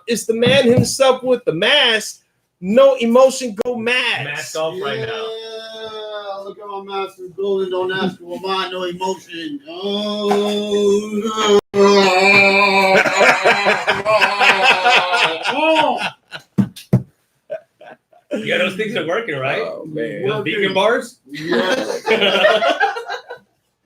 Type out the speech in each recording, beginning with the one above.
is the man himself with the mask. No emotion, go mad. Mask off right now. Look at my mask is golden. Don't ask for mine. No emotion. Oh. Yeah, those things are working, right? Oh man, Those vegan bars. Yeah.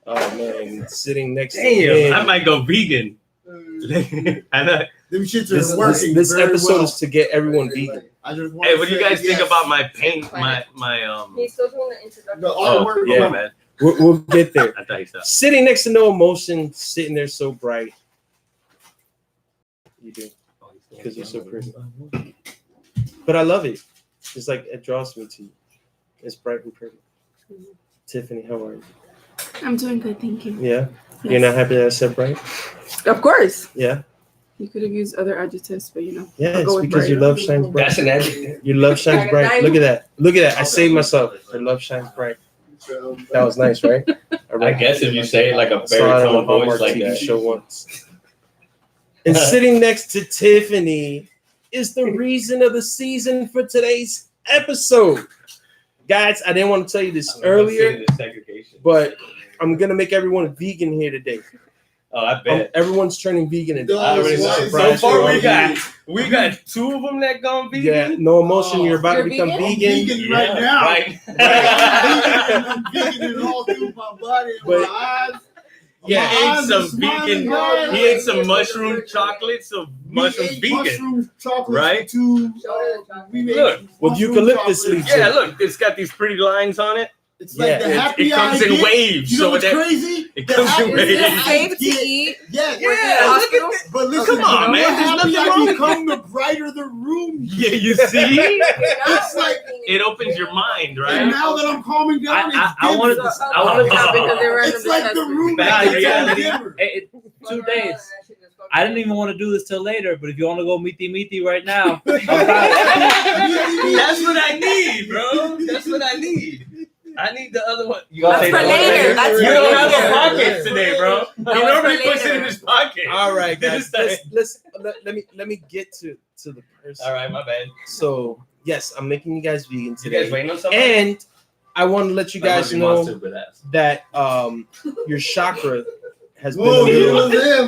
Oh man, sitting next to Damn, him. I might go vegan. I know. Them shits are working. This very episode well. is to get everyone vegan. I just Hey, what do you guys think yes. about my paint? He's still doing the introduction. The Oh, artwork? yeah, man. We'll get there. I thought you said. Sitting next to no emotion, sitting there so bright. You do, because you're so pretty. But I love it. It's like it draws me to you. It's bright and pretty. Mm-hmm. Tiffany, how are you? I'm doing good, thank you. Yeah? Yes. You're not happy that I said bright? Of course. Yeah? You could have used other adjectives, but you know. Yeah, I'll it's go with because your bright. love shines bright. That's an adjective. Your love shines bright. Look at that. Look at that. I saved myself. Your love shines bright. That was nice, right? I guess if you say it like a Saw it on baritone a Hallmark voice like TV that. show once. And sitting next to Tiffany is the reason of the season for today's episode. Guys, I didn't want to tell you this earlier, but I'm going to make everyone vegan here today. Oh, I bet. Everyone's turning vegan. And I already know. So surprise far, you. we got two of them that gone vegan. Yeah, no emotion. You're about to become I'm vegan. vegan right now. Right. I'm vegan and all through my body and But- my eyes. Yeah, He ate some vegan. He ate some mushroom chocolate, some mushroom vegan. Mushroom chocolate. Right? Look. With eucalyptus leaves. Yeah, look, it's got these pretty lines on it. It's like Yeah. the happy It comes I in get. waves. You know So what's that crazy? it The comes in happy waves. Is it I safe to get- eat? Yeah, Yeah, look at that. But listen, Come on, the man, more there's happy nothing wrong I with become, the brighter the room Yeah, gets. you see? It's like, It opens your mind, and right? now that I'm calming down, I wanted to. it's I wanted to. Because they were It's like the room Back gets in reality. dimmer. 2 days. I didn't even want to do this till later, but if you want to go meaty right now, I'm proud. That's what I need, bro. That's what I need. I need the other one. You That's gonna for take the one later. That's You for don't have later. a pocket today, bro. He That was normally for puts it in later. his pocket. All right, guys. This Let me get to the person. All right, my bad. So yes, I'm making you guys vegan You today, guys waiting on something? and I want to let you guys know that your chakra has been Whoa, a you little, know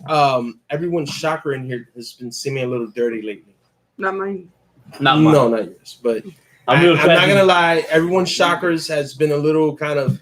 them. everyone's chakra in here has been seeming a little dirty lately. Not mine. Not mine. No, not yours. But I'm not gonna lie, everyone's chakras has been a little kind of,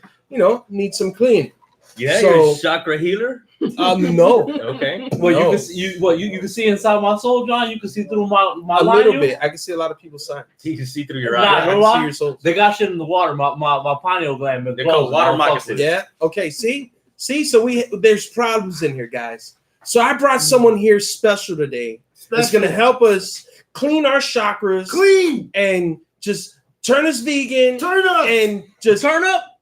need some clean. Yeah, So- you're a chakra healer. No, Okay. Well, No. you can see inside my soul, John. You can see through my a little lining. bit. I can see a lot of people's signs. You can see through your Nah, eyes. I can see your soul. They got shit in the water. My pineal gland. They're called water moccasins. Yeah. Okay. See. So there's problems in here, guys. So I brought someone here special today. That's gonna help us clean our chakras, Clean. and just turn us vegan, Turn up. and just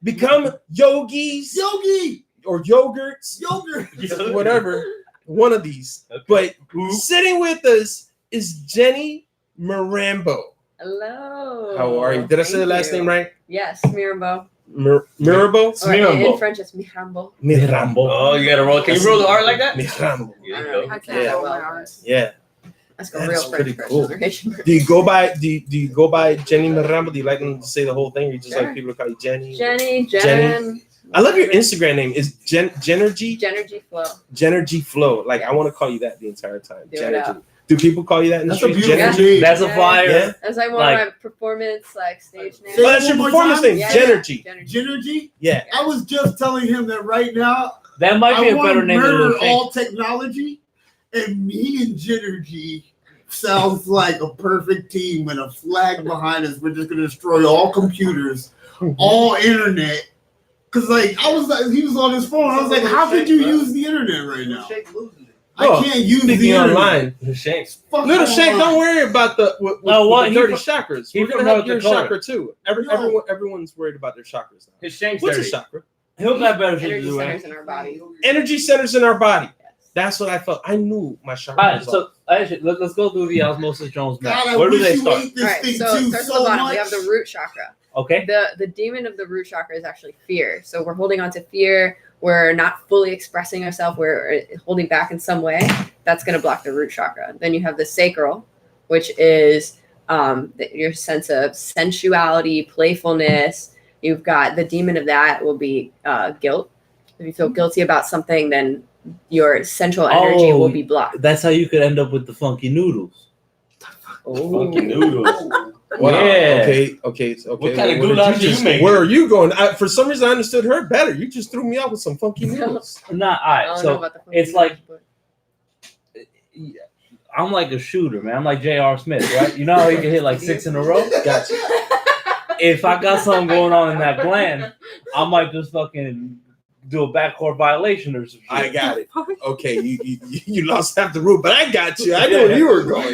become yogis Yogi. or yogurts, Yogurt. whatever. One of these. Okay. But sitting with us is Jenny Mirambo. Hello. How are you? Did I say the Thank last you. name right? Yes, Mirambo. Mirambo? Or in Mirambo. French, it's Mirambo. Mirambo. Oh, you gotta roll. Can you roll the R like that? Mirambo. There I you don't know. go. I can't Yeah. roll my R's. Yeah. Let's go That's real pretty French cool. pronunciation. Do you go by Jenny Mirambo? Do you like them to say the whole thing, or you just Sure. like people to call you Jenny? Jenny, Jenny. I love your Instagram name. Is Genergy? Genergy Flow. Genergy Flow. Like I want to call you that the entire time. Do it Genergy. up. Do people call you that in the That's a street? beautiful Genergy? name. That's a Yeah. flyer. Yeah. That's like one Like- of my performance stage names. Say Oh, that's your one more performance time. name, Yeah. Genergy. Genergy. Genergy. Yeah. I was just telling him that right now That might be I a want better to name than murder Little Shane. all technology, and me and Genergy sounds like a perfect team with a flag behind us. We're just gonna destroy all computers, all internet. Cause like I was like, he was on his phone. I was like, how could you use the internet right now? Oh, I can't use the Speaking internet. online. Shanks. Fuck Little Shank, online. don't worry about the with No, what? the He dirty from- chakras. he We're from gonna help North your Dakota. chakra too. Everyone's worried about their chakras now. His Shanks What's a dirty. chakra? He'll got better shit to Energy do, centers right? in our body. Energy centers in our body. Yes. That's what I felt. I knew my chakra All right, was so off. actually, let's go through the Osmosis Jones map. God, I Where do wish they you start? ate this All right, thing so too starts so at the bottom. much. We have the root chakra. Okay. The demon of the root chakra is actually fear. So we're holding on to fear. we're not fully expressing ourselves, we're holding back in some way, that's going to block the root chakra. Then you have the sacral, which is your sense of sensuality, playfulness. You've got the demon of that will be guilt. If you feel guilty about something, then your central energy will be blocked. That's how you could end up with the funky noodles. Funky noodles. Wow. Yeah. Okay. What kind of goulash are you making? Where are you going? For some reason, I understood her better. You just threw me out with some funky noodles. Not all I right. don't know So about the funky it's like noodles, I'm like a shooter, man. I'm like J.R. Smith, right? You know how you can hit like 6 in a row? Gotcha. If I got something going on in that gland, I might just fucking do a backcourt violation or some shit. I got it. Okay, you lost half the room, but I got you. I knew where you were going.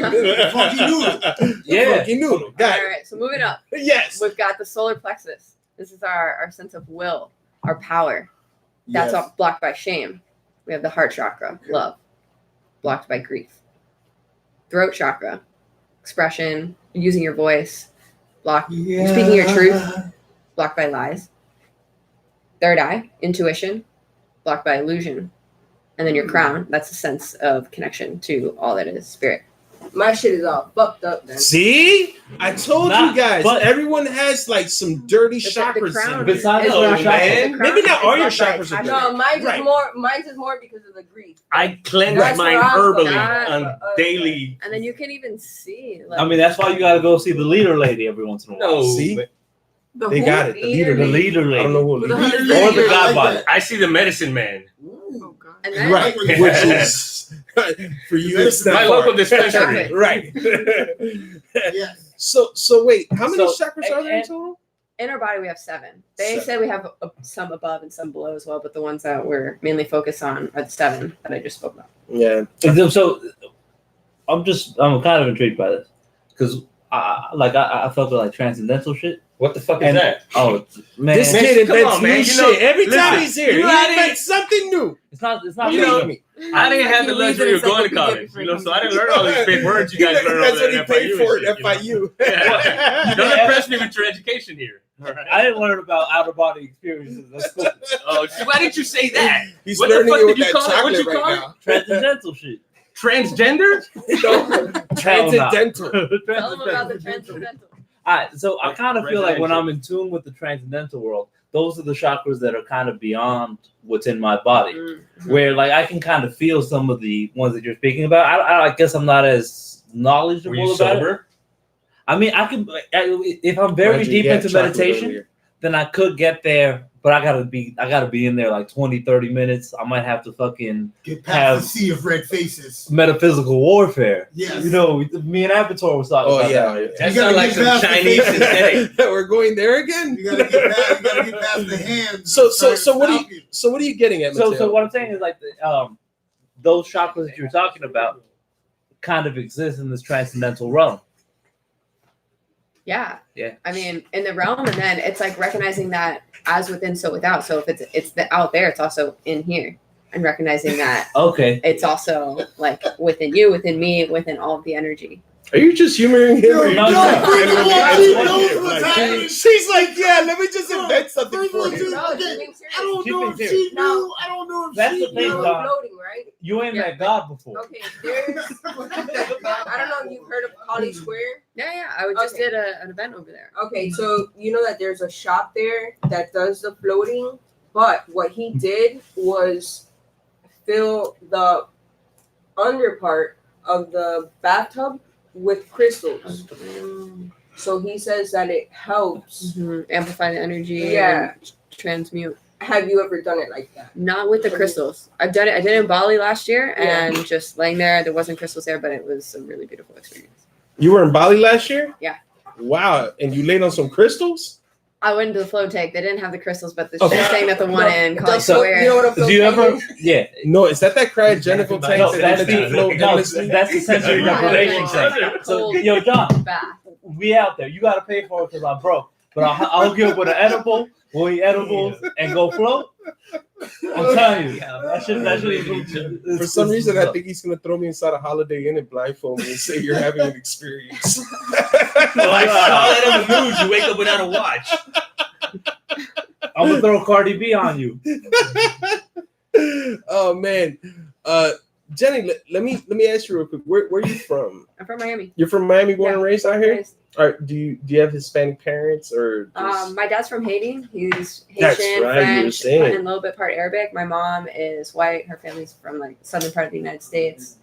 Funky noodle. Yeah. Funky noodle. Got All it. right, so moving up. Yes. We've got the solar plexus. This is our sense of will, our power. That's Yes. all blocked by shame. We have the heart chakra, love, blocked by grief. Throat chakra, expression, using your voice, blocked. Speaking your truth, blocked by lies. Third eye, intuition, blocked by illusion. And then your crown, that's a sense of connection to all that is spirit. My shit is all fucked up then. See, I told Nah, you guys. but- Everyone has like some dirty The chakras. crown in Besides is the blocked by- man, the crown maybe not is all your blocked by chakras are attachment. No, mine's Right. mine's is more because of the grief. I cleanse That's mine where I'm herbally from. on daily. And then you can even see. Like, I mean, that's why you gotta go see the leader lady every once in a while. No, See? but The They who? got it. The leader. The lady. leader lady. I don't know who. The leader. leader Or the lady. god I like body. that. I see the medicine man. Oh, God. and then Right, which is for you. It's My that local part. dispensary. Right. Yes. So wait, how many So, chakras are there in and- total? in our body we have 7. They Seven. said we have some above and some below as well, but the ones that we're mainly focused on are the 7 that I just spoke about. Yeah. So I'm kind of intrigued by this because I felt like transcendental shit. What the fuck is And- that? Oh man, This man, kid come invents on, man. new You know- shit every time listen, he's here. you He know how they- invents something new. it's not You me. know- me. I didn't have the He reads luxury an of going to encyclopedia college, before you he know, comes so to I didn't learn all these big words you guys learn That's over what he there at paid FIU. for and at shit, you know? FIU. Yeah. Don't impress me with your education here. I didn't learn about out of body experiences. That's cool. Oh, see, why didn't you say that? He's What the learning fuck it did with you that call it? What'd chocolate you call right it? now. Transcendental shit. Transgender? Transcendental. Tell them about the transcendental. Alright, so I kind of feel like when I'm in tune with the transcendental world, those are the chakras that are kind of beyond what's in my body. Where like I can kind of feel some of the ones that you're speaking about. I guess I'm not as knowledgeable Were you about it. sober? I mean, if I'm very Reggie, deep you had into chocolate meditation, earlier. then I could get there, but I gotta be in there like 20-30 minutes. I might have to fucking Get past Have- the sea of red faces. metaphysical warfare. Yes. You know, me and Avatar was talking Oh about yeah. that. That You gotta sounds like get some past the Chinese faces. synthetic. We're going there again. You gotta get past. You gotta get past the hands. So and start what do stopping. what are you getting at, So Mateo? what I'm saying is like those chakras that you're talking about kind of exist in this transcendental realm. Yeah. Yeah. I mean, in the realm, and then it's like recognizing that as within, so without. So if it's the out there, it's also in here, and recognizing that Okay. it's also like within you, within me, within all of the energy. Are you just humoring him? Yo, or you no, just- no. first of all, That's she what knows it is. what's Like, happening. She's like, yeah, let me just invent something First of for all, you. just No, forget- she's being serious. I don't She's know being if serious. she knew. I don't know if That's she the thing, knew. Doc. Floating, right? You ain't Yeah. met God before. Okay, there's. I don't know if you've heard of Holly Square. Yeah. I would just Okay. did an event over there. Okay, so you know that there's a shop there that does the floating, but what he did was fill the under part of the bathtub with crystals. So he says that it helps. Amplify the energy. Yeah. And transmute. Have you ever done it like that? Not with the crystals. I've done it. I did it in Bali last year, Yeah. and just laying there. There wasn't crystals there, but it was a really beautiful experience. You were in Bali last year? Yeah. Wow. And you laid on some crystals? I went to the flow tank. They didn't have the crystals, but Okay. she's saying that the one in The College float- Square. you know what a float Do you tank ever? is? Yeah. No, is that cryogenical tank No, that that's lets you float endlessly? the sensory Yeah. deprivation thing. So Cold yo, John, bath. we out there. You gotta pay for it because I'm broke. But I'll hook you up with an edible. We'll eat edibles and go float. I'm telling you, that shit. For some reason, I think he's going to throw me inside a Holiday Inn and blindfold me and say you're having an experience. Well, I saw that on the news. You wake up without a watch. I'm gonna throw Cardi B on you. Oh man, Jenny, let me ask you real quick. Where are you from? I'm from Miami. You're from Miami, born and raised out here. Raised. All right. Do you have Hispanic parents or? Just... My dad's from Haiti. He's That's Haitian, right, you were French, saying. and a little bit part Arabic. My mom is white. Her family's from like southern part of the United States.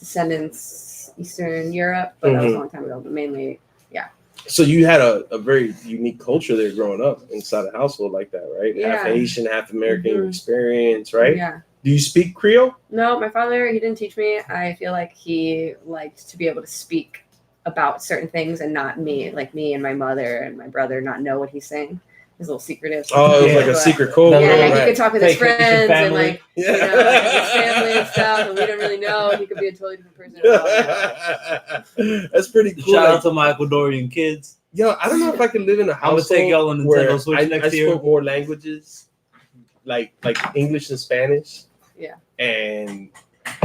Descendants Eastern Europe, but that was a long time ago. But mainly, yeah. So you had a very unique culture there growing up inside a household like that, right? Yeah. Half Asian, half American experience, right? Yeah. Do you speak Creole? No, my father, he didn't teach me. I feel like he liked to be able to speak about certain things and not me, like me and my mother and my brother not know what he's saying. He's a little secretive. Oh, it was like a secret code. Yeah, right. he could talk with his Hey, friends and like, Yeah. you know, like his family and stuff, and we don't really know. He could be a totally different person. That's pretty cool. Shout out to my Ecuadorian kids. Yo, I don't know if I could live in a I'm gonna household take y'all on where Nintendo Switch next I year. spoke more languages, like English and Spanish. Yeah. And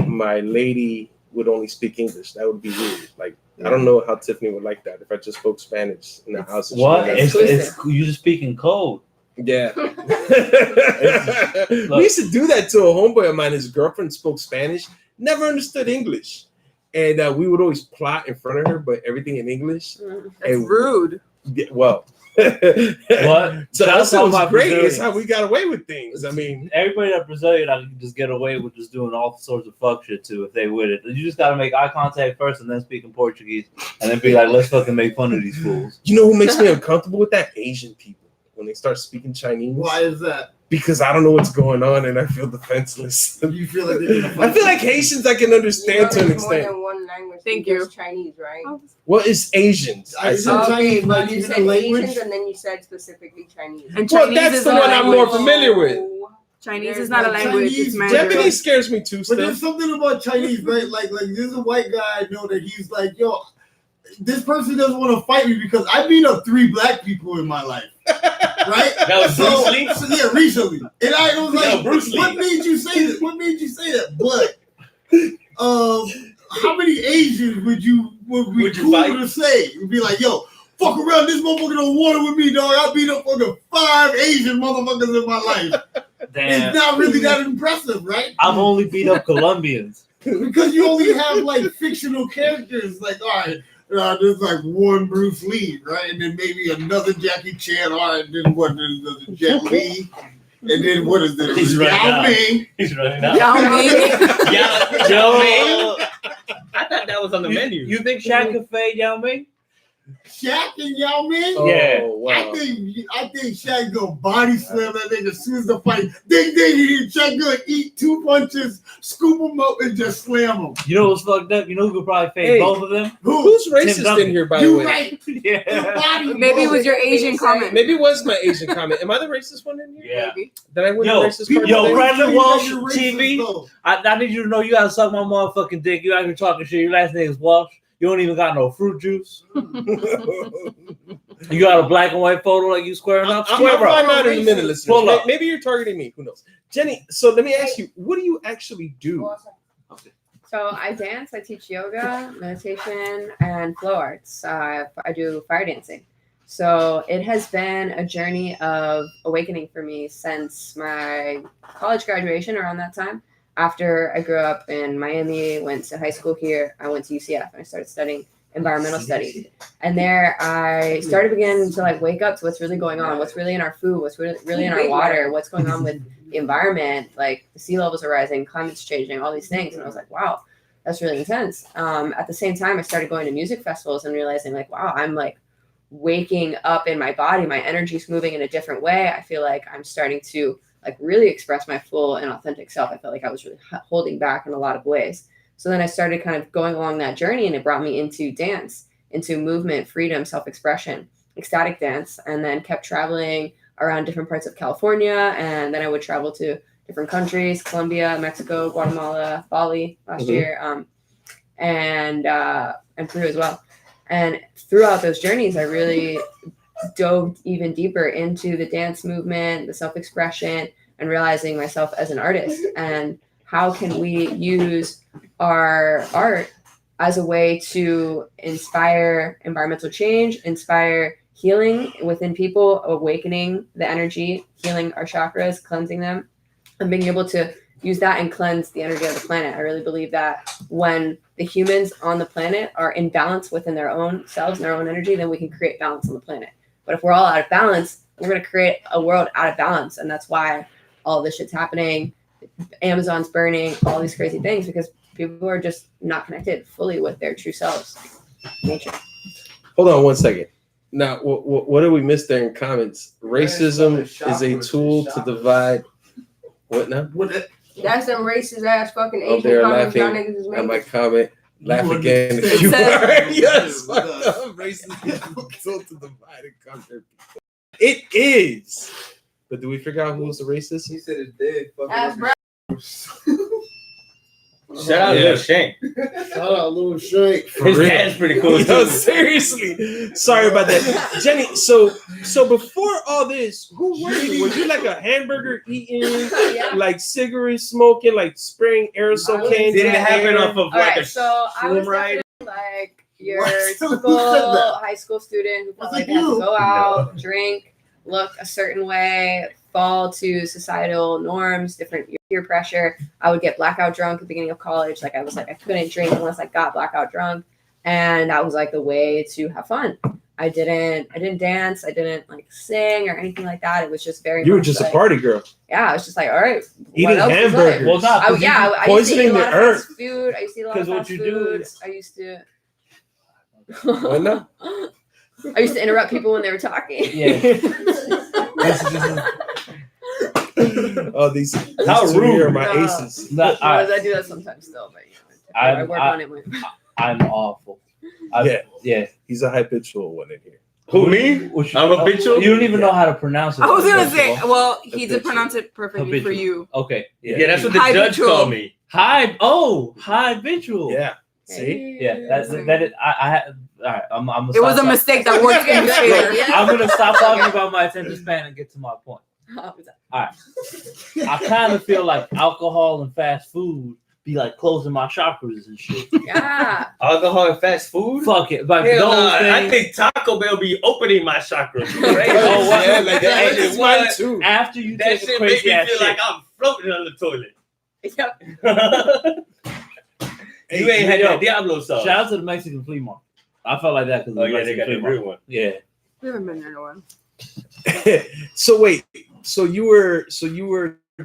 my lady would only speak English. That would be weird. Like, I don't know how Tiffany would like that if I just spoke Spanish in the house. What? It's It's you just speaking code. yeah. We used to do that to a homeboy of mine. His girlfriend spoke Spanish, never understood English. And we would always plot in front of her, but everything in English. That's rude. Well, What? so Shout out that's to all what's my great. It's Brazilians. how we got away with things. I mean, Everybody that Brazilian, I can just get away with just doing all sorts of fuck shit too if they with it. You just gotta make eye contact first and then speak in Portuguese and then be like, let's fucking make fun of these fools. you know who makes me uncomfortable with that? Asian people when they start speaking Chinese. Why is that? Because I don't know what's going on and I feel defenseless. You feel like they're gonna I feel like Haitians I can understand to an There's more extent. than one language. Thank There's you. Chinese, right? What is Asians? I Is said. it Chinese not you even said a language? Asians and then you said specifically Chinese. And Well, Chinese that's is the not one a I'm language. more familiar with. Chinese There's is not a no language. Chinese, It's Mandarin. Japanese scares me too But still. there's something about Chinese, right? Like there's a white guy I know that he's like, yo, this person doesn't want to fight me because I beat up 3 black people in my life. Right? That was Bruce Lee? So, yeah, recently. And I was No, like, Bruce Lee. what made you say this? What made you say that? But how many Asians would be Would you cool fight? to say? You'd be like, yo, fuck around, this motherfucker don't want it with me, dog. I beat up fucking 5 Asian motherfuckers in my life. Damn. It's not really that impressive, right? I've only beat up Colombians. Because you only have like fictional characters, like, all right, there's like one Bruce Lee, right? And then maybe another Jackie Chan, all right, then what, there's another Jet Li, and then what is this? He's running Yao out. Ming. He's running out. Yao Ming. Yao Ming. I thought that was on the menu. You think Shaq could fade Yao Ming? Shaq and Yao Ming? Oh, Yeah. wow. I think Shaq gonna body slam that nigga as soon as the fight. Ding ding, Shaq gonna eat 2 punches, scoop him up, and just slam him. You know what's fucked up? You know who could probably fade Hey. both of them? Who's racist Duncan. in here, by the You way? right. Yeah. Body Maybe it blow. was your Asian comment. Maybe it was my Asian comment. Am I the racist one in here? Yeah. Maybe. Did I win Yo, the racist People card yo, today? Brandon think Walsh, you're TV. though. I need you to know you gotta suck my motherfucking dick. You out here talking shit. Your last name is Walsh. You don't even got no fruit juice. You got a black and white photo like you squaring up. I'm Square gonna find up. out in a minute, listeners. Pull up. Maybe you're targeting me. Who knows? Jenny, so let me ask you, what do you actually do? So I dance, I teach yoga, meditation, and flow arts. I do fire dancing. So it has been a journey of awakening for me since my college graduation around that time. After I grew up in Miami, went to high school here, I went to UCF and I started studying environmental studies. And there I started beginning to like wake up to what's really going on, what's really in our food, what's really in our water, what's going on with the environment, like the sea levels are rising, climate's changing, all these things. And I was like, wow, that's really intense. At the same time, I started going to music festivals and realizing like, wow, I'm like waking up in my body, my energy's moving in a different way. I feel like I'm starting to like really express my full and authentic self. I felt like I was really holding back in a lot of ways. So then I started kind of going along that journey and it brought me into dance, into movement, freedom, self-expression, ecstatic dance, and then kept traveling around different parts of California. And then I would travel to different countries, Colombia, Mexico, Guatemala, Bali last year, and Peru as well. And throughout those journeys, I really dove even deeper into the dance movement, the self-expression, and realizing myself as an artist. And how can we use our art as a way to inspire environmental change, inspire healing within people, awakening the energy, healing our chakras, cleansing them, and being able to use that and cleanse the energy of the planet. I really believe that when the humans on the planet are in balance within their own selves and their own energy, then we can create balance on the planet. But if we're all out of balance, we're going to create a world out of balance. And that's why all this shit's happening. Amazon's burning, all these crazy things, because people are just not connected fully with their true selves. Nature. Hold on 1 second. Now, what did we miss there in comments? Racism is a tool to divide. What now? That's them racist ass fucking Oh, Asian they're comments y'all laughing niggas is at my making. comment. Laugh You again if understand. you It are. Yes, fuck up. Racism is a tool to divide and conquer people. It is. But do we figure out who's the racist? He said it's dead. Ask bro. Shout out Yeah. Lil Shank. Shout out Lil Shank. His real. dad's pretty cool Yo, too. seriously. Sorry about that. Jenny, so before all this, who were you? Were you like a hamburger eating, Yeah. like cigarette smoking, like spraying aerosol cans? Did in it the happen air? off of All like right, a so I was shroom ride? definitely like your What? Who said typical that? high school student who felt Was like it they had to you? go out, drink, look a certain way, fall to societal norms, different peer pressure. I would get blackout drunk at the beginning of college. Like I was like, I couldn't drink unless I got blackout drunk. And that was like the way to have fun. I didn't dance. I didn't like sing or anything like that. It was just very You were much just a like, party girl. yeah, I was just like, all right, Eating what else is life? hamburgers. Well, not I used to eat a Poisoning lot the of earth. fast food. I used to eat a lot of 'Cause what fast you do food. is- I used to. What now? I used to interrupt people when they were talking. Yeah. Oh, these How two here are rude. my No. aces. Not, I do that sometimes still, but I work on it. I'm awful. Yeah. He's a habitual one in here. Who, me? Which- I'm habitual? You don't even know how to pronounce it. I was gonna first of say, all. well, he did Habitual. pronounce it perfectly for Habitual. you. Okay. Yeah, that's what the judge Habitual. called me. Habitual. Yeah. See? Yeah. That is. I all right. I'm. It was a mistake that worked in his favor. Yeah. I'm gonna stop talking about my attention span and get to my point. I kind of feel like alcohol and fast food be like closing my chakras and shit. Yeah. Alcohol and fast food? Fuck it. Like Hell those nah, I things. think Taco Bell be opening my chakras. Oh, what? Yeah, like that. Hey, It's mine what? too. After you That take a shit make crazy me ass feel shit. like I'm floating on the toilet. Yep. You ain't had that Diablo sauce. Shout out to the Mexican flea market. I felt like that because Oh yeah, they got the real one. Yeah. We haven't been there in a while. So wait, so you were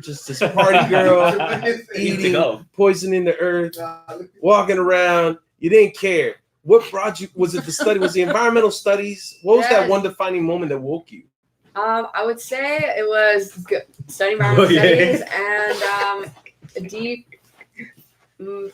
just this party girl, Need to eating, go. poisoning the earth, walking around. You didn't care. What brought you? Was it the study? Was the environmental studies? What was that Yes. one defining moment that woke you? I would say it was good. Studying environmental Oh, yeah. studies and a deep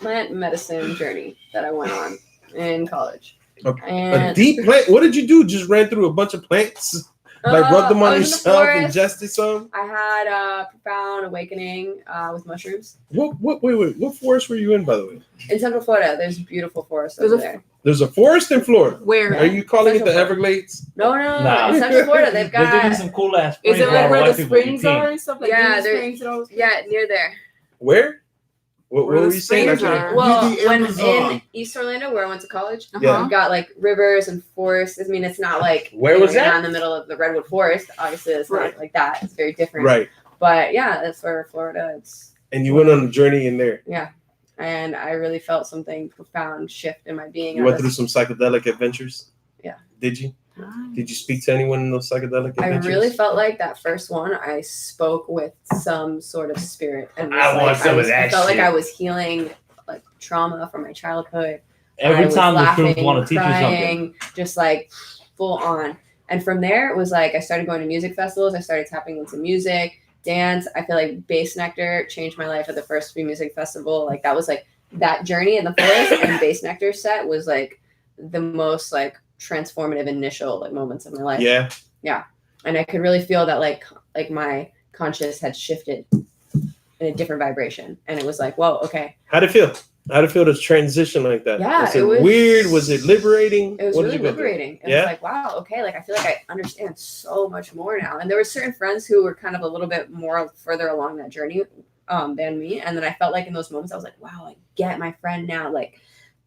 plant medicine journey that I went on in college. A And deep plant. What did you do? Just ran through a bunch of plants, like rub them on I was in the yourself, forest. ingested some. I had a profound awakening with mushrooms. Wait, what forest were you in, by the way? In Central Florida, there's beautiful forests There's over a- there. There's a forest in Florida. Where? Are you calling it the Central Everglades? No. Nah. In Central Florida, they've They're doing got some cool ass. Is it like where the people eat springs pink. are and stuff like Yeah, Disney there- springs and all those near there. Where? What Where were the you saying? springs Actually? are. Well, the when Amazon. in East Orlando, where I went to college, Yeah. we've got like rivers and forests. I mean, it's not like Where was you're that? not in the middle of the redwood forest. Obviously, it's Right. not like that. It's very different. Right. But yeah, that's where Florida. It's And you went on a journey in there. and I really felt something profound shift in my being. You I went was- through some psychedelic adventures. Yeah. Did you? Did you speak to anyone in those psychedelic I adventures? really felt like that first one. I spoke with some sort of spirit, and was I want like, some of that I felt shit. like I was healing like trauma from my childhood. I Every was time the laughing, truth want to teach you something. crying, just like full on. And from there, it was like I started going to music festivals. I started tapping into music, dance. I feel like Bass Nectar changed my life at the first free music festival. Like that was like that journey in the forest and Bass Nectar set was like the most like transformative initial like moments of my life. Yeah. And I could really feel that like my conscious had shifted in a different vibration. And it was like, whoa, okay. How'd it feel? How'd it feel to transition like that? Yeah, Was it it was- weird? Was it liberating? It was What did really you go through? liberating. It Yeah? was like, wow, okay, like I feel like I understand so much more now. And there were certain friends who were kind of a little bit more further along that journey than me. And then I felt like in those moments I was like, wow, I get my friend now. Like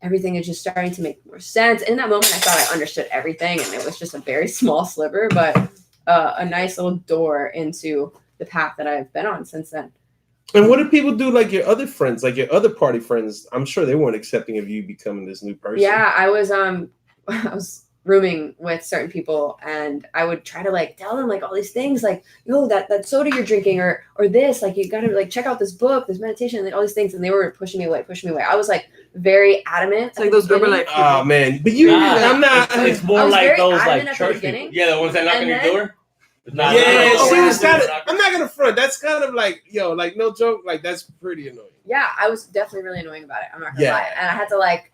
everything is just starting to make more sense. In that moment, I thought I understood everything, and it was just a very small sliver, but a nice little door into the path that I've been on since then. And what did people do? Like your other friends, like your other party friends? I'm sure they weren't accepting of you becoming this new person. Yeah, I was rooming with certain people, and I would try to like tell them like all these things, like, yo, that soda you're drinking, or this, like, you gotta like check out this book, this meditation, and like, all these things, and they were pushing me away. I was like very adamant. It's like those Herbalife. Oh man, but you, I'm not. It's I more was like very those adamant like at the church beginning. people. Yeah, the ones that knock on And your then- door. Yeah, Oh, see, yeah. it's kind of. I'm not gonna front. That's kind of like, yo, like no joke, like that's pretty annoying. Yeah, I was definitely really annoying about it. I'm not gonna Yeah. lie, and I had to like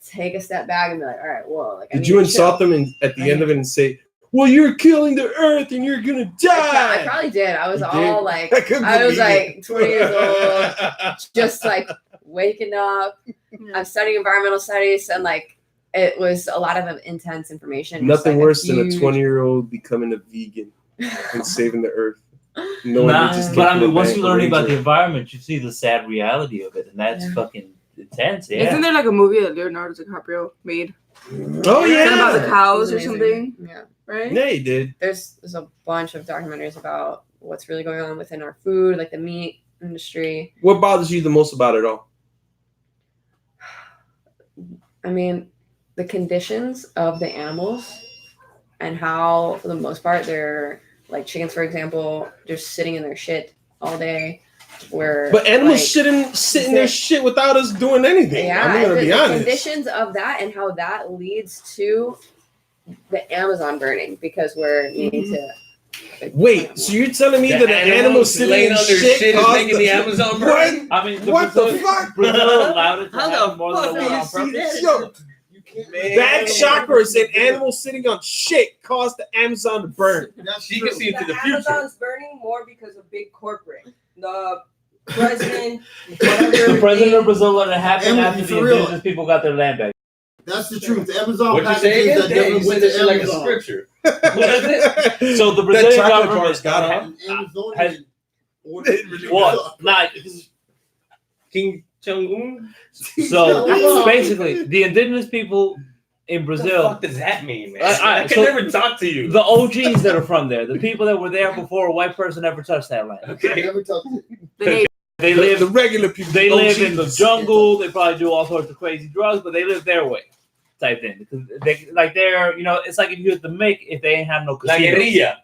take a step back and be like, all right, well, like, I Did need you to insult chill. them at the end of it and say, "Well, you're killing the earth and you're gonna die"? I probably did. I was You all did? like, I couldn't I was believe like it. 20 years old, just like waking up. I'm studying environmental studies, and like it was a lot of intense information. Just, Nothing like, worse than a huge- 20-year-old becoming a vegan and saving the earth. Knowing they Nah, just but I came mean, from a once bank you learn about the ranger. environment, you see the sad reality of it, and that's Yeah. fucking intense. Yeah. Isn't there like a movie that Leonardo DiCaprio made? Oh Is that about the yeah, cows It or was something? amazing. Yeah. Right? yeah, he did. There's a bunch of documentaries about what's really going on within our food, like the meat industry. What bothers you the most about it all? I mean, the conditions of the animals and how, for the most part, they're like chickens, for example, just sitting in their shit all day. Where, But animals like, shouldn't sit in their sit- shit without us doing anything. Yeah, I'm and gonna be the honest. conditions of that and how that leads to the Amazon burning because we're needing to. Wait, so you're telling me that an animal sitting laying in on their shit is caused making the Amazon burn? I mean, What the fuck? Brazil allowed it to How the happen more than fuck it do was you on see purpose. that? Yo, You can't. that chakra is an animal sitting on shit caused the Amazon to burn. That's She true. can see into the The future. Amazon's burning more because of big corporate. The president, whatever. The president of Brazil let it happen Emily, after the for real. indigenous people got their land back. That's the truth. The Amazon What you say packages again? that Damn, you never said went this to shit like a Amazon. scripture. So the That Brazilian chocolate government bar's got had- An Amazonian has- ordered It really what? Nah, King Jong-un? so basically, the indigenous people in What the Brazil, fuck does that mean, man? I I can so- never talk to you. the OGs that are from there, the people that were there before a white person ever touched that land. Okay. Never touched it. The native. They the live regular people. They live in the OGs. jungle. They probably do all sorts of crazy drugs, but they live their way, type thing. Because they're, it's like if you had to make if they ain't have no La casinos. guerrilla.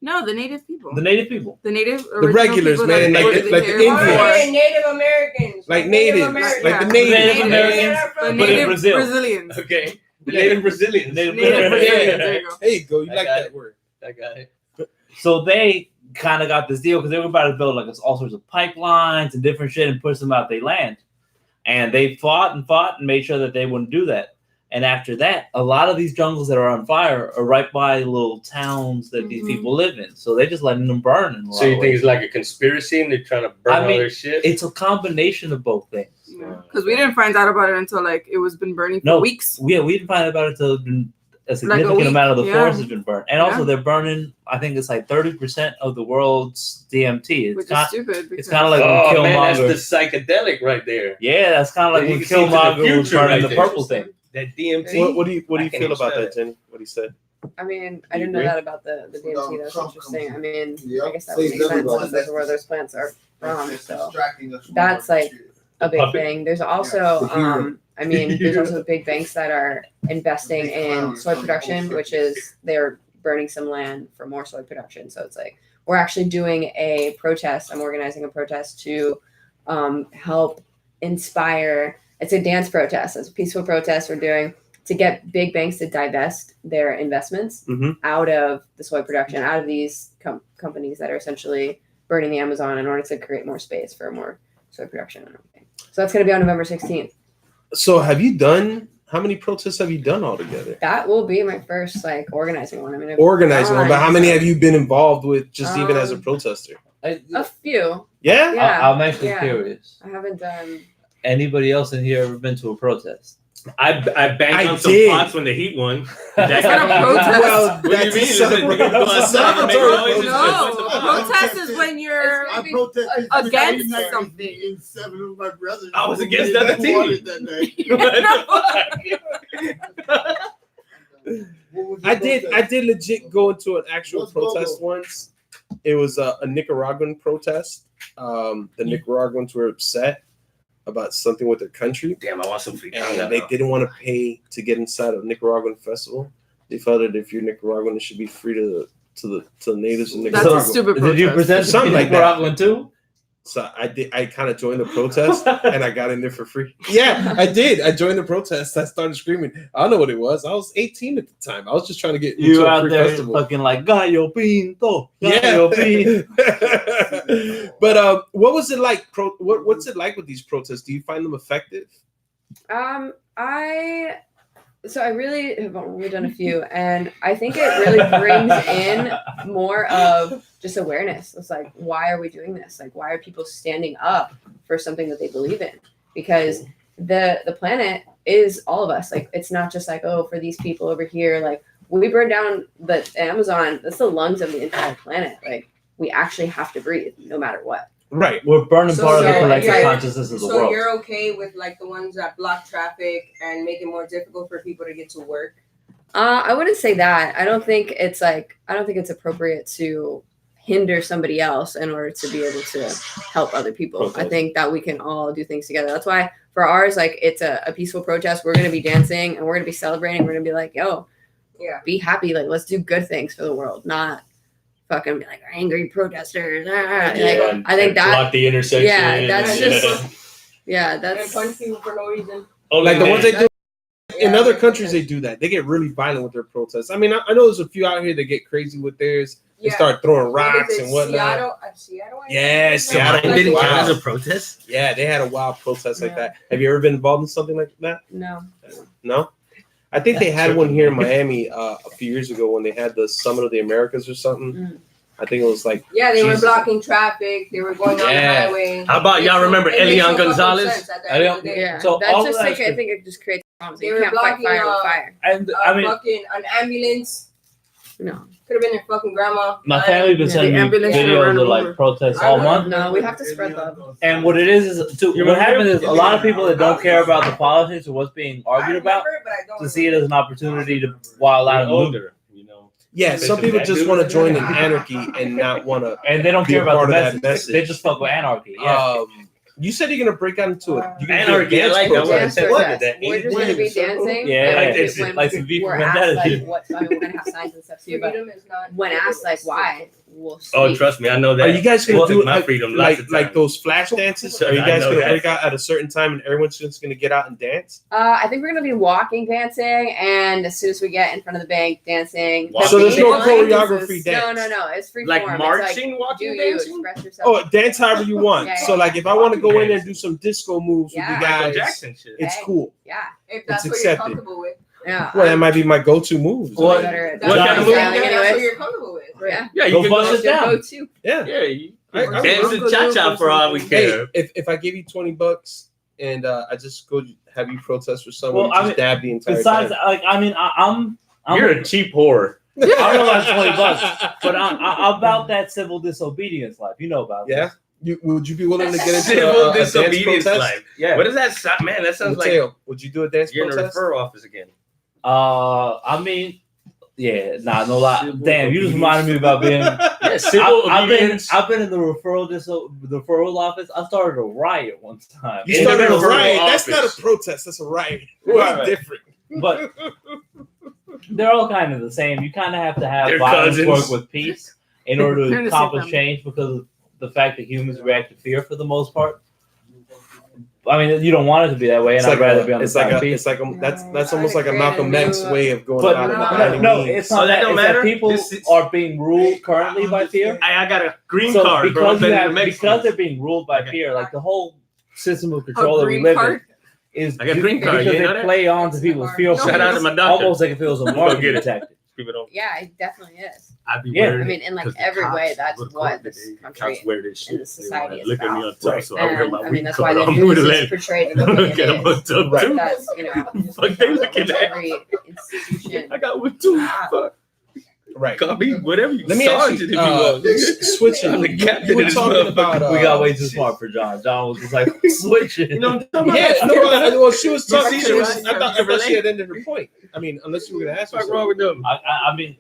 No, the native people. The native people. The native. The regulars, people man, that like they the- like the care about. Indians. Hey, Native Americans. Like natives, like the Yeah. natives. Native man. Americans. The But in native Brazil. Brazilians. Okay. The native Brazilians. Native Native Brazilians. Brazilians. There you go. There you go. You I like got that it. word. I got it. So they kind of got this deal because they were about to build like all sorts of pipelines and different shit and push them out their land. And they fought and made sure that they wouldn't do that. And after that, a lot of these jungles that are on fire are right by little towns that these Mhm. people live in. So they're just letting them burn. In a lot So you of think ways. it's like a conspiracy and they're trying to burn all mean, their shit? It's a combination of both things. Because we didn't find out about it until like it was been burning for No. weeks. Yeah, we didn't find out about it until a significant week, amount of the yeah. forest has been burned. And also Yeah. they're burning, I think it's like 30% of the world's DMT. Which It's is not, stupid. it's kind of like when Oh man, Killmonger. that's the psychedelic right there. Yeah, that's kind of like Yeah, when you can see into the Killmonger was future burning right the there. purple thing. That DMT. What do you I can't feel even about spell that, it. Jenny? What he said? I mean, I You didn't know agree? that about the DMT. That's Trump interesting. comes I mean, Yep. I guess that would make Saves sense everybody. since those are where those plants are from. It's So distracting us from that's our like shit. a big puppet? thing. There's also, the hero. I mean, there's also big banks that are investing in soy production, which is they're burning some land for more soy production. So it's like we're actually doing a protest. I'm organizing a protest to help inspire. It's a dance protest. It's a peaceful protest we're doing to get big banks to divest their investments Mhm. out of the soy production, out of these companies that are essentially burning the Amazon in order to create more space for more soy production and everything. So that's going to be on November 16th. So how many protests have you done altogether? That will be my first like organizing one. I mean, I've Organizing one, but how many done have you been involved with just even as a Um, protester? a few. Yeah? Yeah. I'm actually yeah. curious. I haven't done anybody else in here ever been to a protest? I banged on some did. pots when the heat won. That's not a protest. Well, What do you that's mean? a celebratory- Go outside and make celebratory noises. No, I protest is when you're I protested against 1990 something. in 7 of my brothers. I was against the other team. Wanted that day. I did legit go into an actual Let's go. protest once. It was a Nicaraguan protest. The Nicaraguans were upset about something with their country, Damn, I want some free and content. they didn't want to pay to get inside a Nicaraguan festival. They felt that if you're Nicaraguan, it should be free to the natives in That's Nicaragua. a stupid Did you protest. present Something something like like that. Nicaraguan too? So I did. I kind of joined the protest, and I got in there for free. Yeah, I did. I joined the protest. I started screaming. I don't know what it was. I was 18 at the time. I was just trying to get You into a out free there festival. fucking like Gallo Pinto. Yeah. Gallo Pinto. But what was it like? What's it like with these protests? Do you find them effective? I really have only done a few, and I think it really brings in more of just awareness. It's like, why are we doing this? Like, why are people standing up for something that they believe in? Because the planet is all of us. Like, it's not just like, oh, for these people over here. Like, when we burn down the Amazon, that's the lungs of the entire planet. Like, we actually have to breathe no matter what. Right. We're burning part of the So, collective yeah. consciousness of the So world. you're okay with like the ones that block traffic and make it more difficult for people to get to work? I wouldn't say that. I don't think it's appropriate to hinder somebody else in order to be able to help other people. Protest. I think that we can all do things together. That's why for ours, like, it's a peaceful protest. We're going to be dancing and we're going to be celebrating. We're going to be like, yo, Yeah. be happy. Like, let's do good things for the world, not fucking be like angry protesters. Like, I think that, block the intersection. yeah, that's and- just, yeah, And that's, punch people for no reason. Like the ones they do in Yeah, other yeah, countries, yeah. they do that. They get really violent with their protests. I mean, I know there's a few out here that get crazy with theirs. They Yeah. start throwing What is rocks it, and whatnot. Seattle? I Yeah, think? Seattle Like, didn't wow. count as a protest. Yeah, they had a wild protest like Yeah. that. Have you ever been involved in something like that? no. No. I think they had one here in Miami a few years ago when they had the Summit of the Americas or something. Mm. I think it was like Yeah, they were Jesus. blocking traffic. They were going on the Yeah. highway. How about y'all remember It makes Elian no fucking Gonzalez? sense at the end of the day. Yeah, So that's all just of like, that's I think it just creates problems. They You were can't fight blocking, fire with fire. And I mean, Fucking an ambulance. No. Could have been your fucking grandma. my family been Yeah. sending The me ambulance should videos run of like over. protests I all know. month. No, we have to spread love. And what it is too, You what remember happens is a lot of people that don't I care about the politics or what's being argued about remember, but I don't to see it as an opportunity to wild out and loot. older, you know. yeah. Some people just want to join in anarchy and not want to. And they don't Be care a about part the of that message. message. They just fuck with anarchy. Yeah. You said you're gonna break out into it. You Anarchy, I like that word. Dance Said protest. that. We're just gonna be Circle? dancing. Yeah, and like this, when like some V for we're Vendetta asked, like, shit. what, I mean, we're gonna have signs and stuff too, but Freedom is not. when asked, like, why, we'll speak. Oh, trust me, I know that. Are you guys gonna Well, do my like, freedom like lots of like times. those flash dances? Are you I guys know gonna that. break out at a certain time and everyone's just gonna get out and dance? I think we're gonna be walking, dancing, and as soon as we get in front of the bank, dancing. Walking. So there's no What choreography No, dance. no, it's free Like form. marching, It's like, walking, do you dancing? express yourself? Oh, dance however you want. Yeah, So like if I want to go in there and do some disco moves Yeah. with you Michael guys, Jackson shit. it's Hey. cool. Yeah, If that's It's what you're accepted. comfortable with. yeah. Well, that might be my go-to moves. What- Better- what kind of styling move? That's what anyways. you're comfortable with. Yeah. Yeah, Go you can bust go. it down. Go-to. Yeah. Yeah, you I dance would. and cha-cha for all we Hey, care. if I give you $20 and I just go have you protest for someone, Well, I just mean, dab the entire Besides, time. like, I mean, I'm You're a cheap whore. I don't know about $20, but I'm about that civil disobedience life. You know about Yeah. Would you be willing to get into Civil a dance disobedience protest? life. Yeah. What does that sound, man? That sounds like Mateo, would you do a dance you're in a protest? referral office again. I mean, yeah, nah, no lie. Damn, you just reminded me about being. Yeah, civil I've obedience. been in the referral office. I started a riot one time. You In the started a referral riot. That's office. not a protest. That's a riot. Well, Right. different. But they're all kind of the same. You kind of have to have They're violence cousins. work with peace in order They're to the same accomplish family. change because of the fact that humans react to fear for the most part. I mean, you don't want it to be that way, and I'd rather be on the it's side like of a, peace. it's like a, that's No, almost like a create Malcolm a X new, way of going But about it. no, by no, any no, means. it's So not that that. don't It's that matter? people This is- are being ruled currently by fear. I got a green So card, bro. because you have, Mexico. because they're being ruled by fear, like the whole system of control A that we green live card? in is I got a green card, because you they know that? play on to people's fear. Shout out to my doctor. Almost like it feels a Go marketing get it. tactic. People don't. Yeah, it definitely is. I'd be Yeah. wearing I mean, in like 'cause the every cops way, that's would what call this me, country cops wear this shit. and the society is Look at me on about. top, so I wear my And I weed mean, that's coat. why the I'm news is related. portrayed the way Look at it him on is. top, Right. too. That's, you know, Fuck, they looking at every institution. I got one too. Ah. Fuck. Right. Call me whatever you Let me ask sergeant you, if you want. switching. I'm the captain You were of this talking about motherfucker. We got way too smart for John. John was just like switching. You know what I'm talking Yeah, about? no, well, she was You talking. see She it, was, right? I You thought she relate? had ended her point. I mean, unless you were going to ask her What's wrong something. with them? I mean,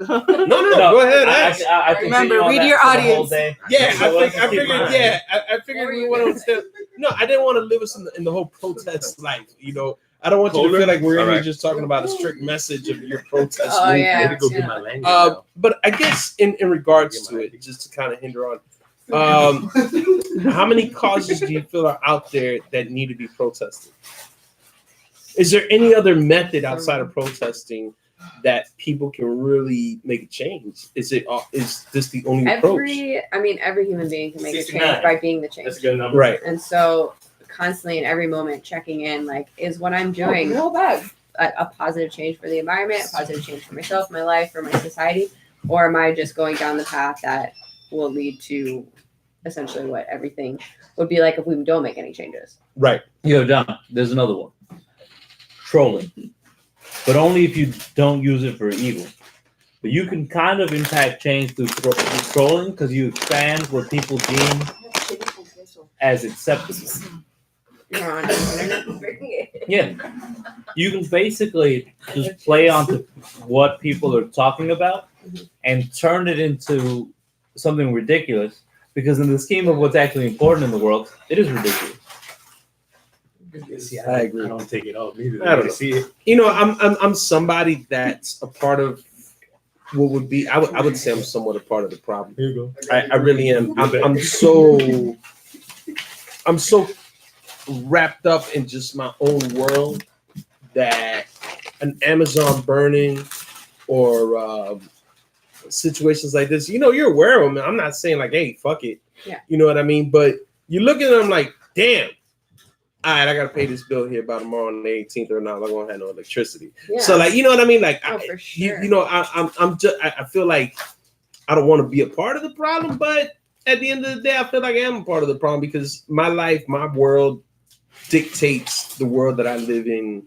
No, go ahead. Ask. I continue Remember, on read that your for the whole audience. day. Yeah, So let's I keep figured. mine. Yeah, I figured we want to. No, I didn't want to live us in the whole protest life. You know, I don't want you to Colder? feel like we're in here Alright. just talking about a strict message of your protest. Oh, movement. yeah. I need to go get my language now. But I guess in regards to it, just to kind of hinder on, how many causes do you feel are out there that need to be protested? Is there any other method outside of protesting that people can really make a change? Is this the only approach? Every human being can make a 69. change by being the change. That's a good number. Right. And so constantly in every moment checking in, like, is what I'm doing a positive change for the environment, a positive change for myself, my life, or my society? Or am I just going down the path that will lead to essentially what everything would be like if we don't make any changes? Right. Yo, John, there's another one. Trolling. But only if you don't use it for evil. But you can kind of impact change through trolling because you expand what people deem as acceptable. You're on the internet. Yeah. You can basically just play onto what people are talking about and turn it into something ridiculous, because in the scheme of what's actually important in the world, it is ridiculous. See, I agree. I don't take it off either. I don't know. See it. You know, I'm somebody that's a part of what would be. I would say I'm somewhat a part of the problem. Here you go. I really am. I'm so wrapped up in just my own world that an Amazon burning or situations like this, you know, you're aware of them. I'm not saying like, hey, fuck it. Yeah. You know what I mean? But you look at them like, damn, all right, I got to pay this bill here by tomorrow on the 18th or not. I'm going to have no electricity. Yeah. So like, you know what I mean? Like, For sure. you know, I feel like I don't want to be a part of the problem, but at the end of the day, I feel like I am a part of the problem because my life, my world dictates the world that I live in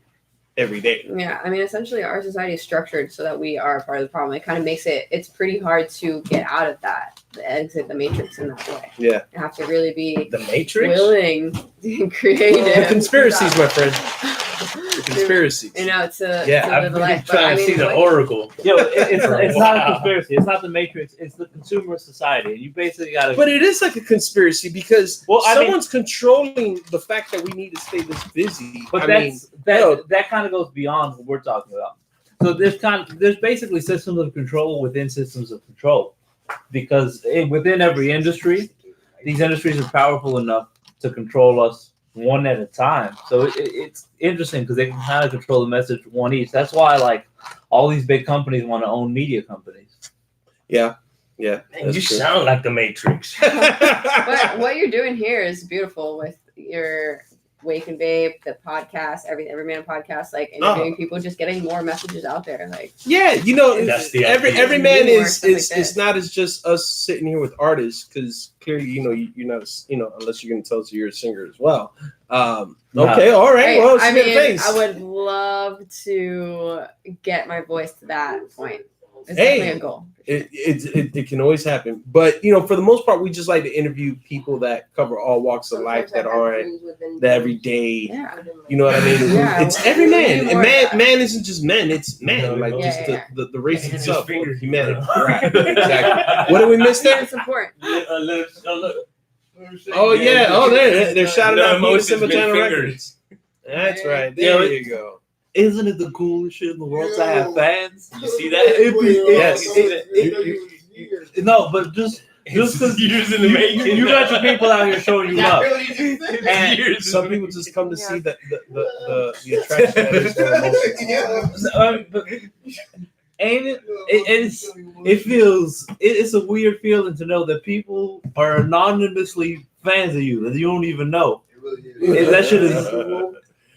every day. Yeah, essentially our society is structured so that we are part of the problem. It kind of makes it's pretty hard to get out of that, exit the matrix in that way. Yeah. You have to really be The Matrix. willing and creative. The conspiracies, my friend. The conspiracies. You know, to Yeah, live I've a been life. trying to see the what- Oracle. Yo, it's not a Wow. conspiracy. It's not the Matrix. It's the consumer society. And you basically got to. But it is like a conspiracy because Well, I mean- someone's controlling the fact that we need to stay this busy. But I that kind of goes beyond what we're talking about. So there's basically systems of control within systems of control, because within every industry, these industries are powerful enough to control us one at a time. So it's interesting because they can kind of control the message one each. That's why like all these big companies want to own media companies. yeah. Man, That's you true. sound like the Matrix. But what you're doing here is beautiful with your Wake and Vape, the podcast, Everyman podcast, like interviewing people, just getting more messages out there. Like, Yeah, you know, That's the every idea. man More is stuff like it's this. not as just us sitting here with artists because clearly, you know, you're not, you know, unless you're going to tell us you're a singer as well. Okay, all right. hey, Well, it's your face. I would love to get my voice to that point. It's Hey. definitely a goal. It can always happen, but you know, for the most part, we just like to interview people that cover all walks of life that aren't the everyday. Yeah. You know what I mean? Yeah, It's every we man, need and more of that. man isn't just men; it's man, Yeah, like yeah, just yeah. the race Yeah, itself, fingers. humanity. Right? Exactly. What did we miss there? It's important. Oh yeah! Oh, they're shouting No out emotions, Emotions big Vagina fingers. Records. That's Yeah. right. Yeah, There you go. Isn't it the coolest shit in the world to have fans? You see that? Yes. No, but just because years in the making. you got your people out here showing you love. And Some people just come to see the attraction that is their emotions. But ain't it? It's a weird feeling to know that people are anonymously fans of you that you don't even know. That shit is.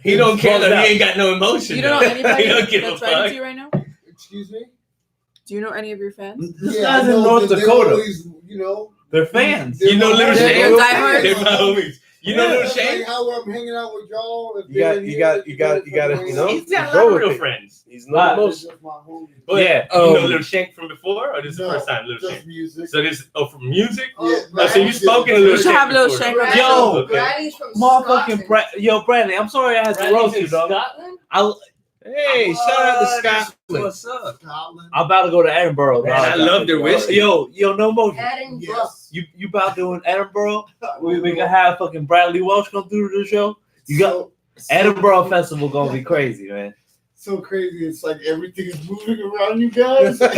he don't care Bugged that out. he ain't got no emotion. You don't know though. anybody He don't give a that's writing fuck. to you right now? Excuse me? Do you know any of your fans? This Yeah, guy's I in know North that they Dakota. always, They're fans. You know Little They're Shane? diehards. They're my homies. You know Little That's Shane? like how I'm hanging out with y'all. If You got- they're you here, got- they you got- do you gotta, it you know? He's got a Go lot of with real it. friends. He's Wow. not the They're most. just my homies. But Yeah. you know Um, Little Shank from before, or this is the No, first time Little just Shank? music. So this from music? Yeah, Oh, so Bradley you spoken to did- Little We should have Shank Little before, Shank though. on the Yo. show. Okay. Bradley's from Motherfucking Scotland. Yo, Brandon, I'm sorry I had to Bradley's roast in you, dog. Scotland? Hey, shout out to Scotland. What's up? Scotland. I'm about to go to Edinburgh. Man, I dog. love their whiskey. Yo, no motion. Edinburgh. Yes. You about doing Edinburgh? We can have fucking Bradley Welsh come through to the show. You got So Edinburgh Festival gonna be crazy, man. So crazy. It's like everything is moving around you guys. It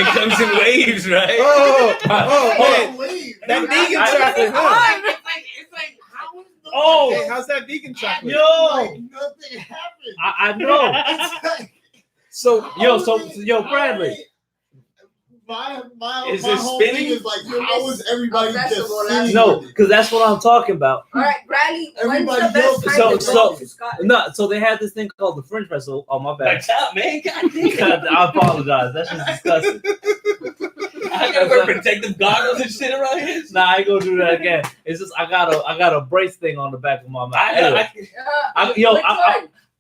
comes in waves, right? Oh, Oh, man. wait. That vegan I- chocolate, huh? It's like, how is the Oh. Hey, how's that vegan chocolate? Yo, like nothing happened. I know. It's like, So, Yo, Bradley. My Is my it whole spinning? thing is like, how is everybody A just festival, sitting No, with it? because that's what I'm talking about. All right, Bradley. When's Everybody the best else- time to so- go to Scotland? No, so they had this thing called the Fringe Festival. Oh my bad. What's up, man? God damn. I apologize. That's just disgusting. I gotta wear protective goggles and shit around here. Nah, I ain't gonna do that again. It's just I got a brace thing on the back of my mouth. Anyway, Which yo, one?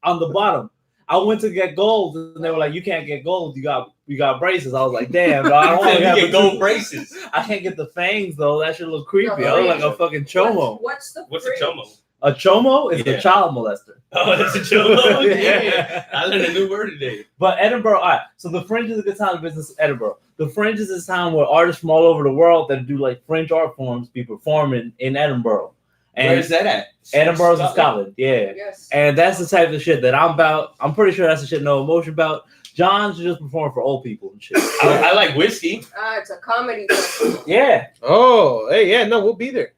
on the bottom. I went to get gold, and they were like, "You can't get gold. You got braces." I was like, "Damn, dog, I don't want to You get get gold braces. I can't get the fangs though. That shit look creepy. No, I look like a fucking chomo. What's the What's a fridge? chomo? A chomo is Yeah. a child molester. Oh, that's a chomo? Yeah. Yeah. I learned a new word today. But Edinburgh, all right. So the Fringe is a good time in business. Edinburgh. The Fringe is this time where artists from all over the world that do like Fringe art forms be performing in Edinburgh. And Where's that at? Edinburgh's in Scotland. Yeah. Yes. And that's the type of shit that I'm about. I'm pretty sure that's the shit No Emotion about. John's just performing for old people and shit. I like whiskey It's a comedy festival. Yeah. oh, hey, yeah, no, we'll be there.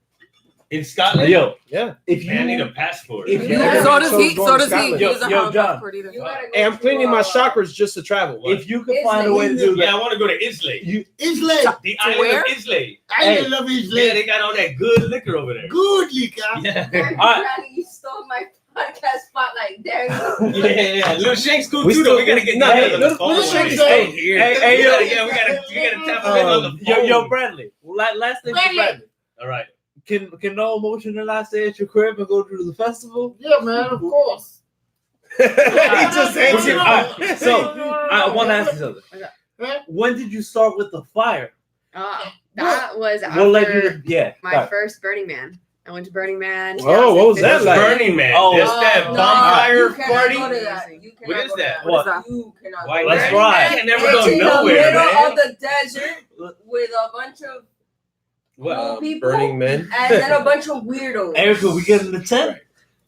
in Scotland. Yo, Yeah. if Man, I need you a passport. if you- Yeah. So does he. Going So to does he. Scotland. He doesn't Yo, have a John. passport either. You gotta go Hey, I'm to, cleaning my chakras just to travel. if you could find a way to do that, Yeah, I want to go to Islay. you Islay. The island where? of Islay. I love Islay. Yeah, they got all that good liquor over there. Good, Lika. Yeah. Bradley, you stole my podcast spotlight. There you go. Yeah. Little Shank's cool We too, still- though. We gotta get No, together hey, on the Little phone. Shank is Hey, still here. hey, We yo. gotta tap him in on the phone. yo, Bradley. Last thing for Bradley. Bradley. All right. Can No Emotion and I stay at your crib and go to the festival? Yeah, man, of course. he just answered. Alright, so I want to ask you something. Huh? When did you start with the fire? That was What led you after to? Yeah. my sorry. first Burning Man. I went to Burning Man. Oh, what was that That's like? Burning Man. Oh, That's that no, bonfire you cannot party. go to that. You cannot What is go to that? What? What is You cannot Why go Let's to not? ride. You can't never It's go in nowhere, the middle man. of the desert with a bunch of What? people Burning Man. and then a bunch of weirdos. Erica, we get in the tent.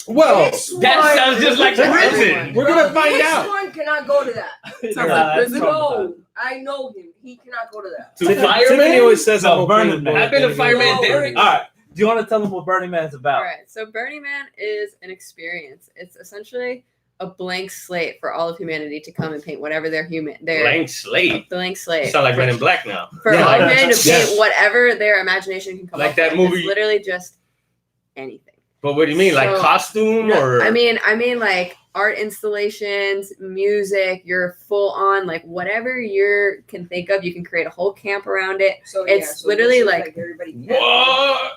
Well, This That one- sounds just like prison. we're gonna find this out. one cannot go to that. Sounds Nah, like that's prison. traumatizing. No, I know him. He cannot go to that. To Tiffany fireman? always says No, I'm okay Burning with Man. both. I've been a fireman, Derek. All right. Do you want to tell them what Burning Man's about? All right. So Burning Man is an experience. It's essentially a blank slate for all of humanity to come and paint whatever their Blank slate. blank You slate. sound like Men in Black now. For Yeah. all of humanity to Yes. paint whatever their imagination can come Like up that with. movie- It's literally just anything. But what do you mean? Like So- costume No, or? I mean like art installations, music. You're full on like whatever you can think of. You can create a whole camp around it. So It's so literally this is like- what? everybody.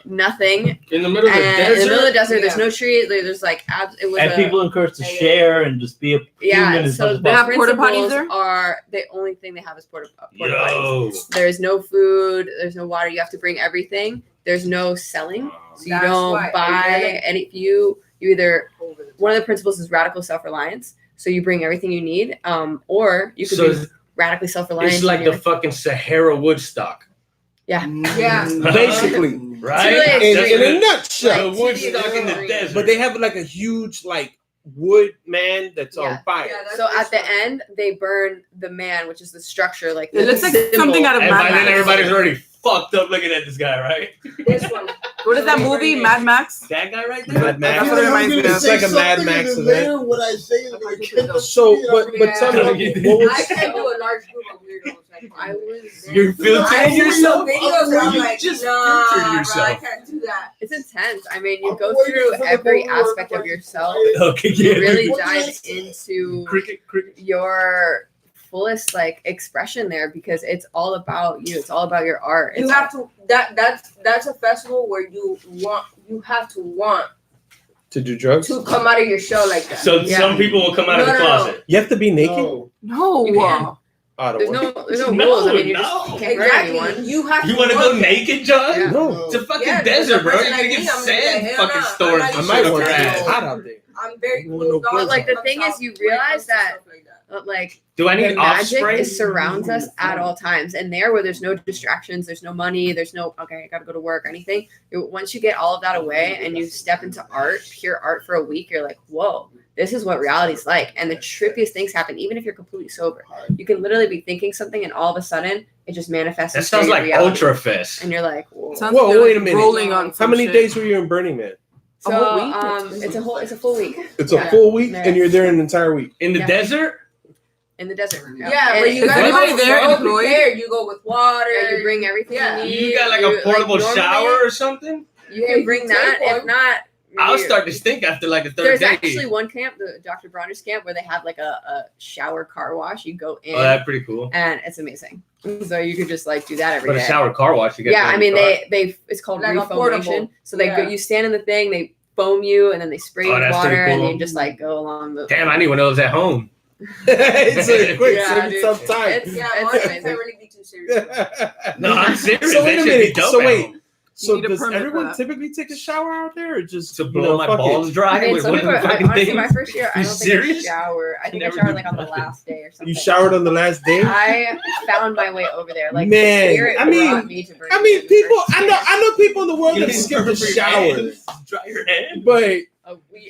Nothing. In the middle of the And desert? in the middle of the desert, there's Yeah. no trees. There's like it was And a, people encouraged to share and just be a human yeah. as So much as the They have possible. porta potties principles there? are the only thing they have is porta potties. Yo. There's no food. There's no water. You have to bring everything. There's no selling, so you That's don't why. buy any. You either one of the principles is radical self-reliance. So you bring everything you need, or you could So be radically self-reliant. it's like and the you're- fucking Sahara Woodstock. Yeah. Basically, Right? Really in extreme. a nutshell. The Woodstock in the Right. desert. But they have like a huge like wood man that's Yeah. on fire. Yeah, that's So at the this one. end, they burn the man, which is the structure, like It looks like symbol. something out of and Mad by then Max. everybody's already fucked up looking at this guy, right? This one. What is that movie? Mad Max? That guy right there? Mad Max. That's what it reminds me of. It's like a Mad Max event. What I say is like, So, but tell me, what I was can do a large group of weirdos. I was. You're filtering I see yourself? some videos and I'm You like, just nah, filtered bro, I yourself. can't do that. It's intense. I mean, you go through every aspect of yourself. Okay, You yeah. really What dive did I say? into Cricket. your fullest like expression there because it's all about you. It's all about your art. You It's have to that's a festival where you have to want To do drugs? to come out of your shell like that. So Yeah. some people will come out of the No. closet. You have to be naked? No. No. You can. I don't There's want no No, rules. I mean, you no. can't hurt anyone. Exactly. You have You to want to go want it. naked, John? Yeah. No. It's a fucking Yeah, desert, bro. person You're like gonna me, get I'm sand like, fucking hell no. stores I'm I and not might shit want up to. your It's ass. hot out there. I'm very No, closed no, off. like, the when it thing comes is, you when it realize comes to that- stuff like that. Like Do I the need magic offspring? surrounds us at all times, and there where there's no distractions, there's no money, there's no okay, I gotta go to work or anything. Once you get all of that away and you step into art, pure art for a week, you're like, whoa, this is what reality's like. And the trippiest things happen, even if you're completely sober. You can literally be thinking something, and all of a sudden, it just manifests. That into sounds your like reality. Ultra Fest. And you're like, whoa. Sounds Whoa, like you're, wait like, a minute. rolling on How some many shit. days were you in Burning Man? So A whole week? it's a full week. It's Yeah. a full week, Yeah. and you're there an entire week. In the Yeah. desert? In the desert. Yeah, And but you Is gotta anybody go there well employed? prepared. You go with water. Yeah, you bring everything Yeah. you need. You got like a portable normally, shower or something? You can bring You that. take If one. not, I'll you- start to stink after like a third There's day. actually one camp, the Dr. Bronner's camp, where they have like a shower car wash. You go in, Oh, that's pretty cool. and it's amazing. So you could just like do that every But day. a shower car wash, you get. Yeah, that I in mean the car. they it's called Like a reformation. portable. So they go, Yeah. you stand in the thing, they foam you, and then they spray you Oh, with that's water, pretty and cool. you just like go along the. Damn, I need one of those at home. It's like, quick, Yeah, save me dude. some time. It's- Yeah, it's Martin amazing. can't really be too serious. No, I'm serious. So That wait a shit be minute. dope So at wait. home. So need a does permit for everyone that. typically take a shower out there, or just To you blow know, my fuck it? balls dry I mean, with some one of people. the fucking Honestly, things. my first year, I You don't think I serious? showered. I think I Never showered do like on the nothing. last day or something. You showered on the last day? I found my way over there. Like Man, the spirit I mean- brought me to Burning I mean, Man the people. first I year. know people in the world You that need skip a for your shower, hands. Dry your hands. but It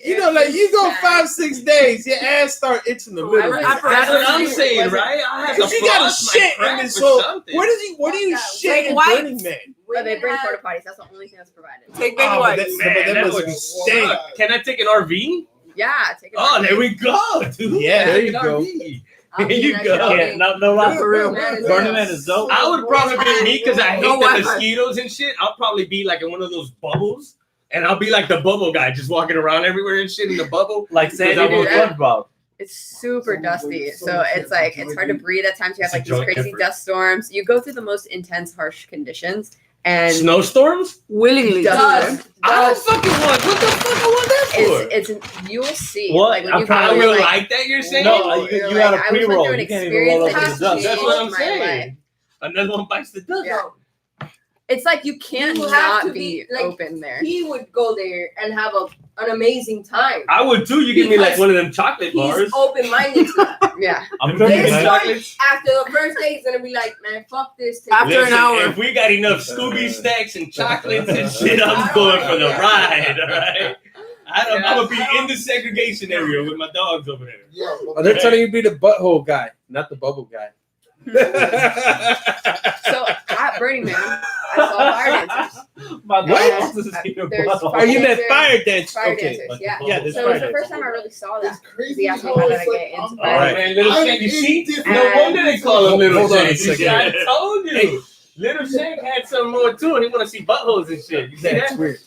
you know, like was you go bad. 5-6 days, your ass start itching the Oh, middle. I That's what I'm It saying, wasn't- right? I have Cause to you gotta floss shit my in crap this or whole. something. Where do you Yeah, shit take in wipes. Burning Man? But they bring Women porta have- potties. That's the only thing that's provided. Take baby Oh, wipes. that- Man, that that must would be suck. Can I take an RV? Yeah, take it. Oh, there we go, dude. Yeah, there Take you an go. RV. I'll There be you that go. shit. Yeah, no lie. For real. Burning Man is dope. I would probably be me because I hate No the Wi-Fi. mosquitoes and shit. I'll probably be like in one of those bubbles, and I'll be like the bubble guy, just walking around everywhere and shit in the bubble. Like Sandy Because I with won't- SpongeBob. It's super Someone dusty, with so someone it's can't like enjoy it's hard to it. breathe at times. You have like It's a these joint crazy effort. dust storms. You go through the most intense, harsh conditions, and Snowstorms? Willingly. dust. I don't fucking want. What the fuck I want that for? It's you will see. What? Like when I'm you trying I to go, will like, like that. You're saying? No, You're you like, got a I went pre-roll. through an You can't even roll up experience to the that dust. That's what I'm changed my saying. life. Another one bites the dust. Yeah. It's like you can't You have not to be be, like, open there. He would go there and have an amazing time. I would too. You give me like one of them chocolate He's bars. open-minded to that. Yeah. I'm Them telling you, This man. one, chocolates. after the first day, he's gonna be like, man, fuck this. Take After it." an hour. If we got enough Scooby snacks and chocolates and shit, I'm going for the ride. All right. I'm gonna be in the segregation area with my dogs over there. Yeah, Oh, they're telling you to be the butthole guy, not the bubble guy. So at Burning Man, I saw fire dancers. My What? dog wants to see your There's butthole. Are you that Dancers, fire dance? Fire Okay. dancers, yeah. Yeah, there's So it was fire the first dancers. time I really saw It's that. crazy He asked me how how it's did I like, get I'm inspired. All Right. right, man, little I'm Shank, you see? indifferent. No wonder they call him Little Hold on a Shank. second. I told you. Hey. Little Shank had some more too, and he want to see buttholes and shit. You see That's that? weird.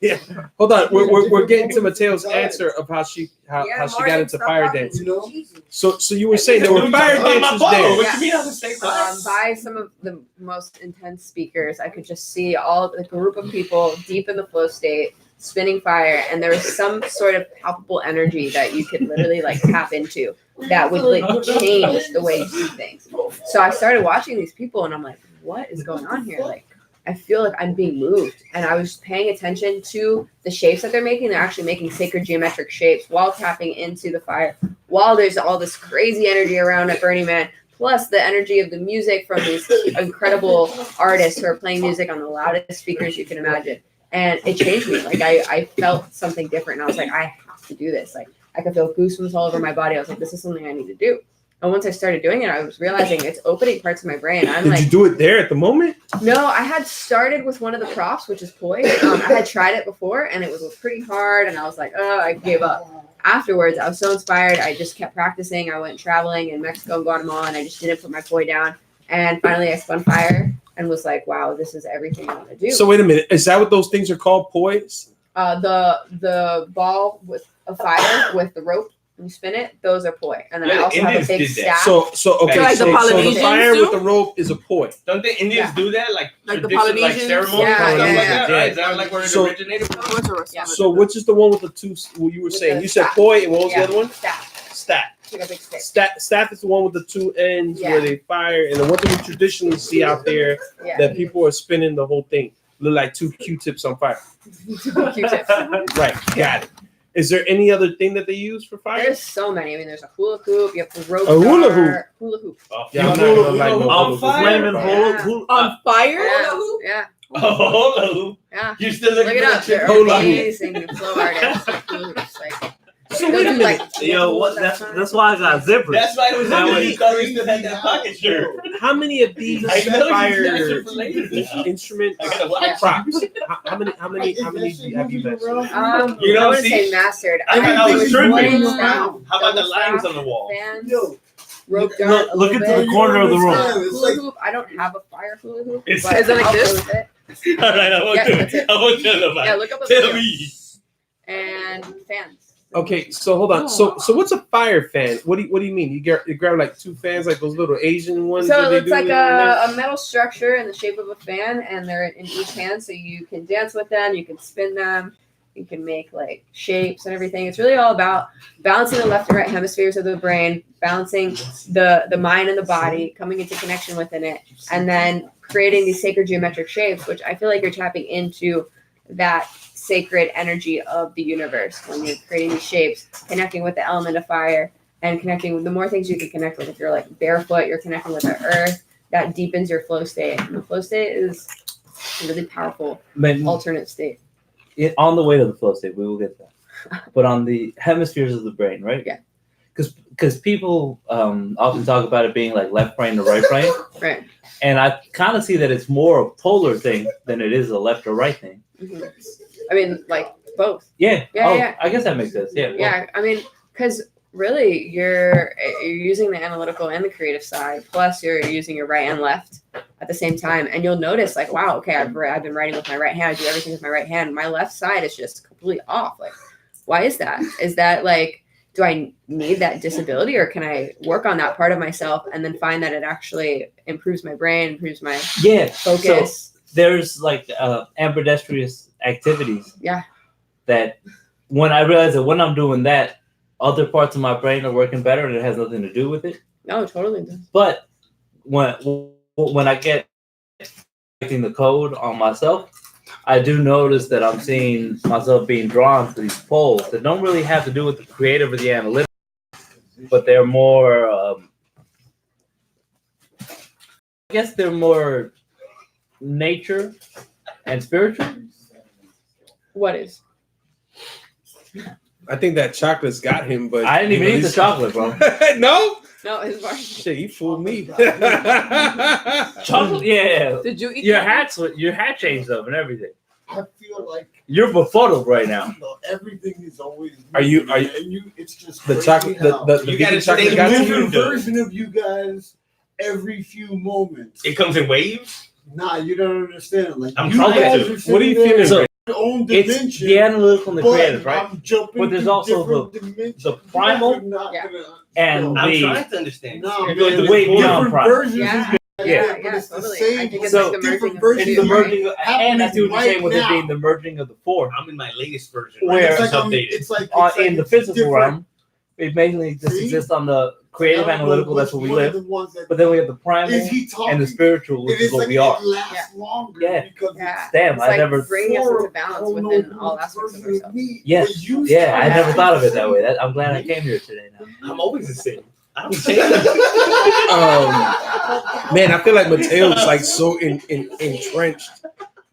Yeah. Hold on. We're getting to Mateo's answer of how she Yeah, got Martin, into stop fire talking. dancing. You know? So you were saying there were fire dancers there. What you mean I was saying By some of the most intense speakers, I could just see all the group of people deep in the flow state, spinning fire, and there was some sort of palpable energy that you could literally like tap into that would like change the way you see things. So I started watching these people, and I'm like, what is going on here? Like, I feel like I'm being moved, and I was paying attention to the shapes that they're making. They're actually making sacred geometric shapes while tapping into the fire, while there's all this crazy energy around at Burning Man, plus the energy of the music from these incredible artists who are playing music on the loudest speakers you can imagine. And it changed me. Like I felt something different, and I was like, I have to do this. Like I could feel goosebumps all over my body. I was like, this is something I need to do. And once I started doing it, I was realizing it's opening parts of my brain. I'm Did like, you do it there at the moment? no, I had started with one of the props, which is poise. I had tried it before, and it was pretty hard, and I was like, oh, I gave up. Afterwards, I was so inspired. I just kept practicing. I went traveling in Mexico and Guatemala, and I just didn't put my poi down. And finally, I spun fire and was like, wow, this is everything I want to do. So wait a minute. Is that what those things are called? Poise? The ball with a fire with the rope When you spin it, those are poi. And then Yeah, I also have a Indians big did that. staff. So okay, So like the so the Polynesians fire do? with the rope is a poi. Don't the Indians do that? Like the traditions, like Polynesians? ceremonies Yeah, and stuff yeah, like yeah. that? Right? Is that like where it So- originated from? Yeah. So which is the one with the two? What you were With saying? the You said staff. poi, and what was the Yeah. other one? Staff. Staff. Like a big stick. Staff is the one with the two ends Yeah. where they fire, and the one that we traditionally see out there Yeah. that people are spinning the whole thing, look like two Q-tips on fire. Q-tips. Right, got it. Is there any other thing that they use for fire? There's so many. I mean, there's a hula hoop. You have the rope. A hula jar, Hula hoop. Oh, Yeah, I'm not hula gonna like hoop no on hula hoop. fire. Flaming Yeah. hole. On fire? Yeah. Yeah. Oh, hula hoop. Yeah. You're still Look looking it for up. that They're shit? Hula hoop. amazing flow artists. Like hula hoops. Like, So they'll wait a do, minute. like, Yo, what? That's why I got zippers. That's why it was That that way- you thought we still had that pocket shirt. How many of these I know you fire got shit for later now. instruments I gotta watch. props? How many have you mentioned? You know, I wouldn't see, say mastered. I thought I was would tripping. boil down How about the double lines staff, on the wall? Fans, Yo, rope dart. a Look little into bit. the corner of the room. Hula hoop. I don't have a fire hula hoop. Is but it like I'll this? go with it. All right, I want Yeah, to. that's it. I want to know about Yeah, it. look up a Tell video. me. And fans. Okay, so hold on. So what's a fire fan? What do you mean? You grab like two fans, like those little Asian ones? So that they it's do like in a metal structure in the shape of a fan, and they're in each hand, so you can dance with them, you can spin them, you can make like shapes and everything. It's really all about balancing the left and right hemispheres of the brain, balancing the mind and the body, coming into connection within it, and then creating these sacred geometric shapes, which I feel like you're tapping into that sacred energy of the universe when you're creating these shapes, connecting with the element of fire, and connecting with the more things you can connect with. If you're like barefoot, you're connecting with the earth. That deepens your flow state. And the flow state is a really powerful alternate state. On the way to the flow state, we will get that. But on the hemispheres of the brain, right? Yeah. Because people often talk about it being like left brain to right brain. Right. And I kind of see that it's more a polar thing than it is a left or right thing. Mm-hmm. I mean, like both. Yeah. Yeah, yeah. I guess that makes sense. Yeah. Yeah. I mean, because really, you're using the analytical and the creative side, plus you're using your right and left at the same time, and you'll notice like, wow, okay, I've been writing with my right hand. I do everything with my right hand. My left side is just completely off. Like, why is that? Is that like, do I need that disability, or can I work on that part of myself and then find that it actually improves my brain, improves my focus? So there's like ambidextrous activities. Yeah. That when I realize that when I'm doing that, other parts of my brain are working better, and it has nothing to do with it. No, totally does. But when I get the code on myself, I do notice that I'm seeing myself being drawn to these poles that don't really have to do with the creative or the analytic, but they're more, I guess they're more nature and spiritual. What is? I think that chocolate's got him, but I didn't even eat the chocolate, bro. No, his bar. shit, you fooled me. Chocolate, yeah. Did you eat Your chocolate? your hat changed up and everything. I feel like You're befuddled right now. everything is always. Are you- moving, and you? It's just The crazy chocolate, how the You vegan gotta chocolate stay got a you. different though. version of you guys every few moments. It comes in waves. Nah, you don't understand. Like I'm you trying guys to. are sitting What are you there feeling? in So, your own It's dimension. the analytical and the but creative, right? I'm jumping But there's to also different dimensions. the You guys primal are not Yeah. gonna- and no, I'm the trying to understand. No, You're man, going it's way beyond different primal. versions Yeah. of you. Yeah, but it's totally. the same. I think it's So, like the merging different of versions it's the of two, right? merging, and I happening see what you're saying right with it now. being the merging of the four. I'm in my latest version. Where- It's like, updated. it's like, In the it's physical different. realm, it mainly just See? exists on the creative I don't know analytical. which That's where we one of live. the ones that- But then we have the primal is he talking? and the spiritual, which It is is what like we are. it lasts longer Yeah. because Yeah. Damn, It's I like never. bringing us Or, into balance I don't within know all which aspects of version ourselves. me, Yes. but you Yeah, I sound never like thought of it the that way. same. I'm glad I came here today. Now. I'm always the same. I don't change. Man, I feel like Mateo's like so entrenched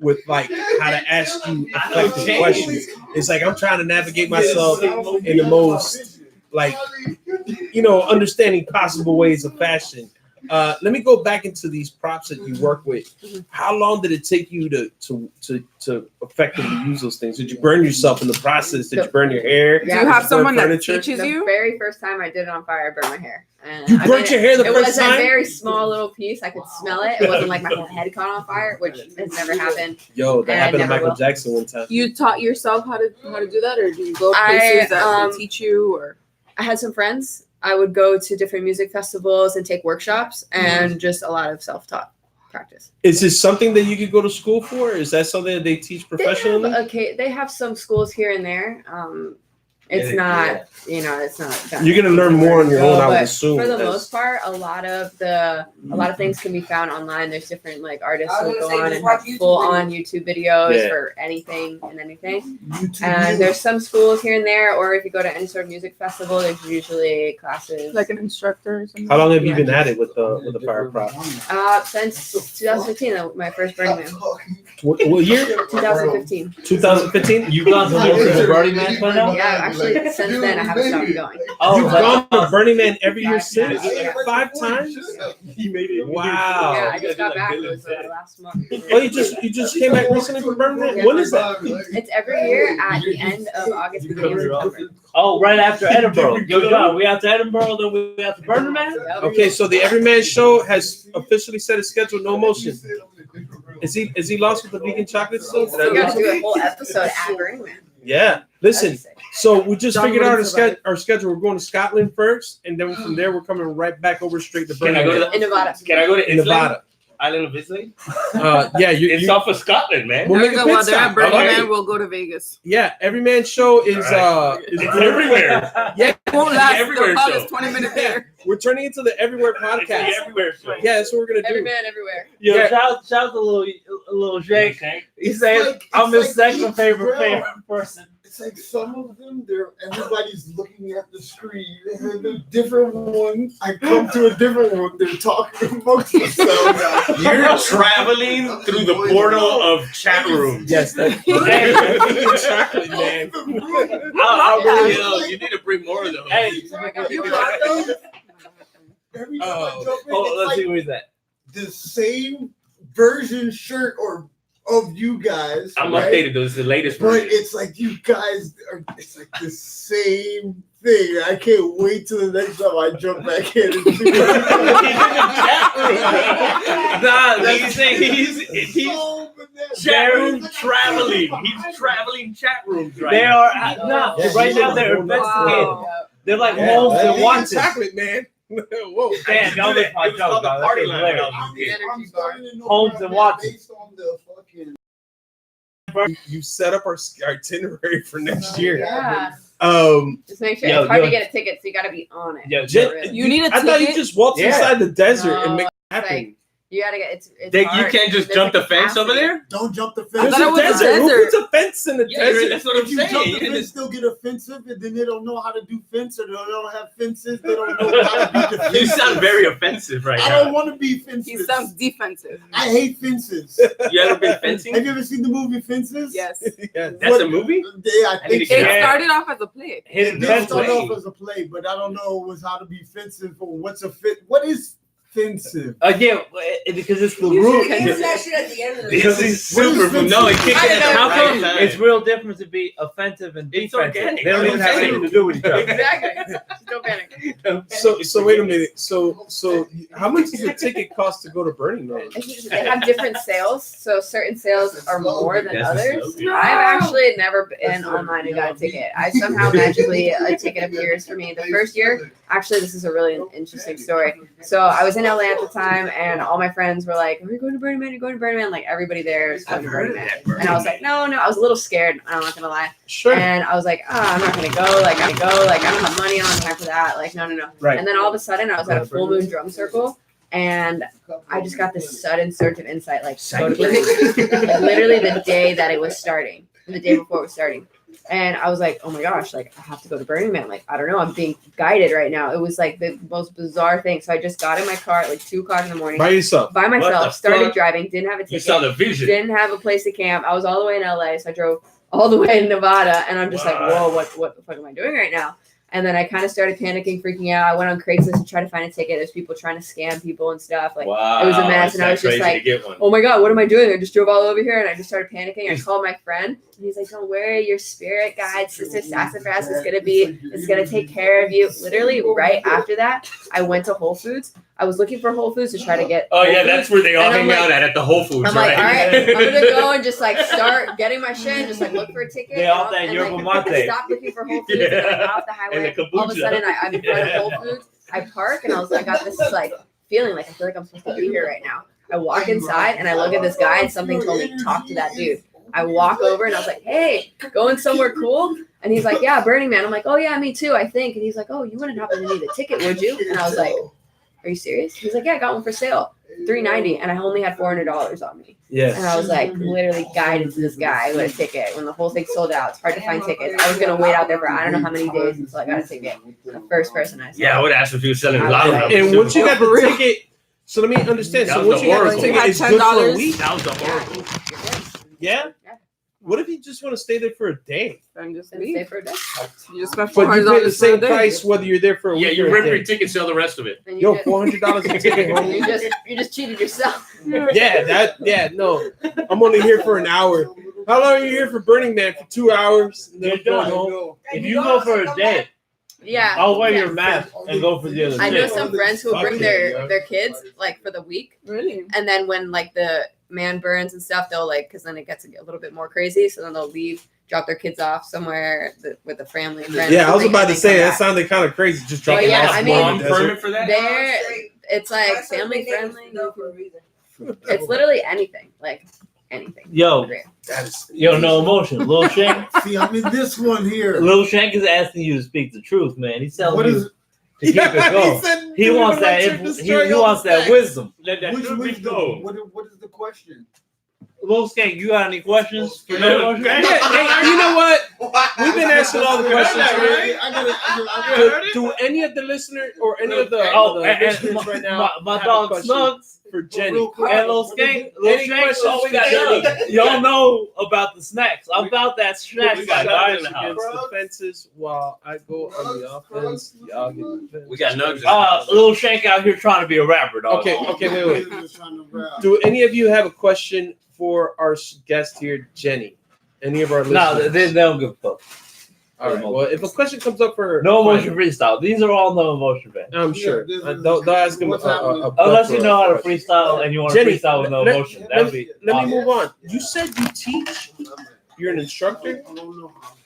with like how to ask you effective questions. It's like I'm trying to navigate myself in the most like understanding possible ways of fashion. Let me go back into these props that you work with. How long did it take you to effectively use those things? Did you burn yourself in the process? Did you burn your hair? Do Yeah. you have Burn someone that furniture? teaches The you? very first time I did it on fire, I burned my hair. And You I burnt mean, your hair the it first was time? a very small little piece. I could smell it. It wasn't like my whole head caught on fire, which has never happened. Yo, that And happened to never Michael will. Jackson one time. You taught yourself how to do that, or do you go I, places that they teach you? Or I had some friends. I would go to different music festivals and take workshops and just a lot of self-taught practice. Is this something that you could go to school for? Is that something that they teach professionally? They have some schools here and there. It's not, it's not. You're gonna learn more on your own, I would but assume. For the most part, a lot of things can be found online. There's different like artists I was who gonna go say, on just and watch have YouTube full videos. on YouTube videos Yeah. for anything and anything. YouTube And music. there's some schools here and there, or if you go to any sort of music festival, there's usually classes. Like an instructor or something. How long have you Yeah. been at it with the fire prop? Since 2015, my first Burning Man. What year? 2015. 2015. You've gone to most of the Burning Man by now? Yeah, actually, since then I haven't stopped going. Oh, You've gone to Burning Man every year 5 since? times, yeah. 5 times? He made it. Wow. Yeah, I just got back. It was last month. Oh, you just came back recently from Burning Man? When is that? It's every year at the end of August, beginning of September. Oh, right after Edinburgh. Yo, John, we after Edinburgh, then we after Burning Man? Yep. Okay, so the Everyman Show has officially set a schedule, no motion. Is he lost with the vegan chocolate still? So we got to do a whole episode at Burning Man. Yeah. Listen, so we just John figured out wouldn't survive. our schedule. We're going to Scotland first, and then from there we're coming right back over straight to Can I Burning go Man to In Nevada. Can I go to in Nevada. Island of Islay? Yeah, It's off of Scotland, man. We'll make a So pit while they're stop. at Burning Okay. Man, we'll go to Vegas. Yeah, Everyman Show is It's everywhere. Yeah, It won't last. Everywhere They'll call show. us 20 minutes there. we're turning into the Everywhere It's the podcast. everywhere show. Yeah, that's what we're gonna Every do. man, everywhere. Yo, Yeah. shout out to little Jake. He It's says, like- I'm it's his like second each favorite round. person. It's like some of them, everybody's looking at the screen. And the different one, I come to a different one. They're talking amongst themselves. You're traveling through the portal of chat rooms. Yes, that's chocolate, man. I really Yo, you need to bring more of those. Hey, You got those? Every time I jump in, oh, it's let's like see where he's at. the same version shirt or of you guys. I'm right? updated. Those the latest But version. it's like you guys are. It's like the same thing. I can't wait till the next time I jump back in. And see He's so bananas. chat room traveling. He's traveling chat rooms right They now. are no, Yeah, right he's now on they're the whole investigating. Wow. They're like Yeah, homes that and vegan wanted. chocolate, man. Whoa. Damn, y'all make my It was joke, called the dog. party That's line. hilarious. I'm starting to know Holmes where and I'm at Watson. based on the fucking. You set up our itinerary for next year. Yeah. Just make sure Yo, it's hard yo. to get a ticket, so you got to be on it. Yo, Jen- You need a I thought you ticket? just walked Yeah. inside the desert No, and make it it's happen. You got to get it's You hard. can't just There's jump a the fence over capacity. there? Don't jump the I fence. There's thought a it was a desert. Who desert. puts a fence in the Yeah, desert? that's what I'm If you jump the saying. fence, they'll get offensive, and then they don't know how to do fence, or they don't have fences. They don't know how to be defensive. You sound very offensive right I don't now. want to be fences. He sounds defensive. I hate fences. You ever been fencing? Have you ever seen the movie Fences? Yes. Yeah. That's a movie? Yeah, I I need think to so. get It Yeah. started off as a play. Hidden It did fence. start way. off as a play, but I don't know was how to be offensive or what's a fit. What is offensive? Again, because it's the You root. should use that shit at the end of the Because video. he's Super. No, he kicked it at the How right come time. it's real different to be offensive and It's defensive? organic. They don't even have anything to do with each other. Exactly. Just don't panic. So wait a minute. So how much does a ticket cost to go to Burning Man? They have different sales, so certain sales are more than That's others. so good. I've actually never been online and got a ticket. I somehow magically a ticket appears for me. The first year, actually, this is a really interesting story. So I was in LA at the time, and all my friends were like, "Are you going to Burning Man? Are you going to Burning Man?" Like everybody there is going I've to heard Burning of Man. that. And I was like, no. I was a little scared. I'm not gonna lie. Sure. And I was like, I'm not gonna go. Like, I don't have money. I don't have time for that. Like, no. Right. And then all of a sudden, I was at a full moon drum circle, and I just got this sudden surge of insight. Like, go to Burning Man. Like, literally the day that it was starting, the day before it was starting. And I was like, oh my gosh, like I have to go to Burning Man. Like, I don't know, I'm being guided right now. It was like the most bizarre thing. So I just got in my car at like 2:00 in the morning By yourself. by What myself, the started fuck? driving, didn't have a You ticket, saw the vision. didn't have a place to camp. I was all the way in LA, so I drove all the way in Nevada, and I'm just like, Wow. whoa, what the fuck am I doing right now? And then I kind of started panicking, freaking out. I went on Craigslist to try to find a ticket. There's people trying to scam people and stuff. Like, Wow, it was a mess, it's and I that was just crazy like, to get one. oh my god, what am I doing? I just drove all over here, and I just started panicking. I called my friend, and he's like, don't worry, your spirit guide, Sister Sassafras, is gonna take care of you. Literally right after that, I went to Whole Foods. I was looking for Whole Foods to try to get. Oh Whole yeah, Foods. that's where they all And I'm hang like- out at the Whole Foods, I'm like, right? all right, I'm gonna go and just like start getting my shit and just like look for a ticket. They all that and, yerba like, mate. stop looking for Whole Foods and like got off the highway. And the All of a kombucha. sudden, I'm in front of Whole Foods. I park and I got this like feeling like I feel like I'm supposed to be here right now. I walk inside and I look at this guy and something told me talk to that dude. I walk over and I was like, hey, going somewhere cool? And he's like, yeah, Burning Man. I'm like, oh yeah, me too, I think. And he's like, oh, you wouldn't happen to need a ticket, would you? And I was like, are you serious? He's like, yeah, I got one for sale, $3.90, and I only had $400 on me. Yes. And I was like, literally guided to this guy with a ticket when the whole thing sold out. It's hard to find tickets. I was gonna wait out there for I don't know how many days until I got a ticket. The first person I saw. Yeah, I would ask if he was selling a lot of them. And once you got For the real. ticket, so let me understand. That So was once the you got the Oracle. ticket, You had it's good for a $10? week. That was the Yeah, Oracle. you're good. Yeah. Yeah. What if you just want to stay there for a day? Then just Then stay leave. for a day. You just spent But you $400 pay the same for a day. price whether you're there for a Yeah, week you or rip a your day. ticket, sell the rest of it. And Yo, you $400 a ticket, homie. you just cheated yourself. No. I'm only here for an hour. How long are you here for Burning Man? For 2 hours? And then I'm You're going done. home. If you go for a day, Yeah. I'll wear yeah. your mask and go for the other I know day. some friends who Fuck bring yeah, their yo. their kids like for the week, Really? and then when like the man burns and stuff, they'll like because then it gets a little bit more crazy. So then they'll leave, drop their kids off somewhere with a family and friends. Yeah, I was and about to they say come that back. sounded kind of crazy. Just Well, dropping yeah, off I in mean- the Mom desert. permit for that? There, it's like family friendly. It's literally anything, like anything. Yo, That is no emotion. Lil Shank, See, I'm in this one here. Lil Shank is asking you to speak the truth, man. He's telling What you is to keep it going. said, He "Dude, wants that. electric He destroy all wants the that snacks." wisdom. Let that Which truth be wisdom? told. What is the question? Lil Skank, you got any questions for no emotion? Yeah, hey, you know what? We've been asking all the questions here. I got Do any of the listeners or any of the, Oh, the and listeners right now my have a dog question Snugs for Jenny? Real quick. and Lil Skank. Lil Any Shank, questions oh, we for got Jenny? Doug. Y'all know about the snacks. I'm about that snack. We got guy. Doug in the house. Against the fences while I go on the offense. Y'all get the defense. We got Nugs in the house. Lil Shank out here trying to be a rapper, dog. Okay, wait. Do any of you have a question for our guest here, Jenny? Any of our No, listeners? they don't give a fuck. All right. Well, if a question comes up for her, No fine. emotion freestyle. These are all no emotion bands. I'm sure. Yeah, this is- Don't ask him. what's happening? Unless you know how to question. freestyle and you want to Jenny, freestyle with no let- emotion. That would be Let awesome. me move on. You said you teach. You're an instructor.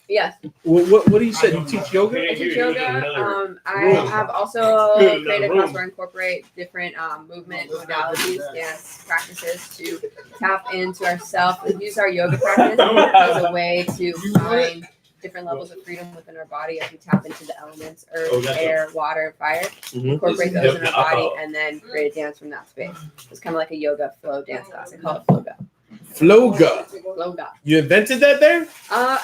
Yes, What do you say? You teach yoga? I teach Here, yoga. another I room. have also Another created a room. class where I incorporate different movement modalities, dance practices to tap into ourselves and use our yoga practice as a way to find different levels of freedom within our body as we tap into the elements: earth, Oh, gotcha. air, water, and fire. Mhm. Incorporate those in our body Uh-oh. and then create a dance from that space. It's kind of like a yoga flow dance class. I call it floga. Floga. Floga. You invented that there?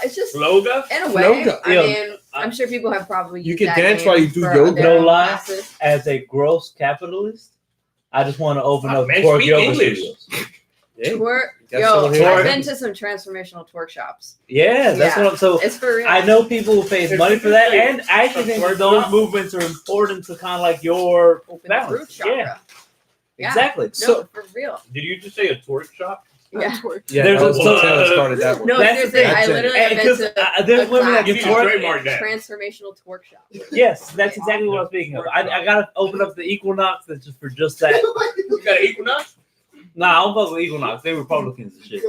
It's just Loga? in a way. Floga. I Yo, mean, I'm sure people have probably You used can that dance name while you do for yoga. their No own lie. classes. As a gross capitalist, I just want to open up Man, twerk speak yoga English. studios. Yeah. Twerk. Got Yo, someone here. I've been to some transformational twerk shops. Yeah, that's Yeah. what I'm. So It's for real. I know people who pays money for that, and I actually think that those Twerk movements are important to kind of like your Open the balance. root chakra. Yeah, Yeah. exactly. No, So for real. Did you just say a twerk shop? Yeah. Yeah, There's that was a- Taylor started that one. No, That's the seriously, thing. I That's it. literally have been because to there's a women that class. You can need to twerk. trademark that. Transformational twerk shop. Yes, that's exactly what I was speaking of. I gotta open up the Equinox that's just for just that. You got an Equinox? Nah, I don't fuck with Equinox. They Republicans and shit.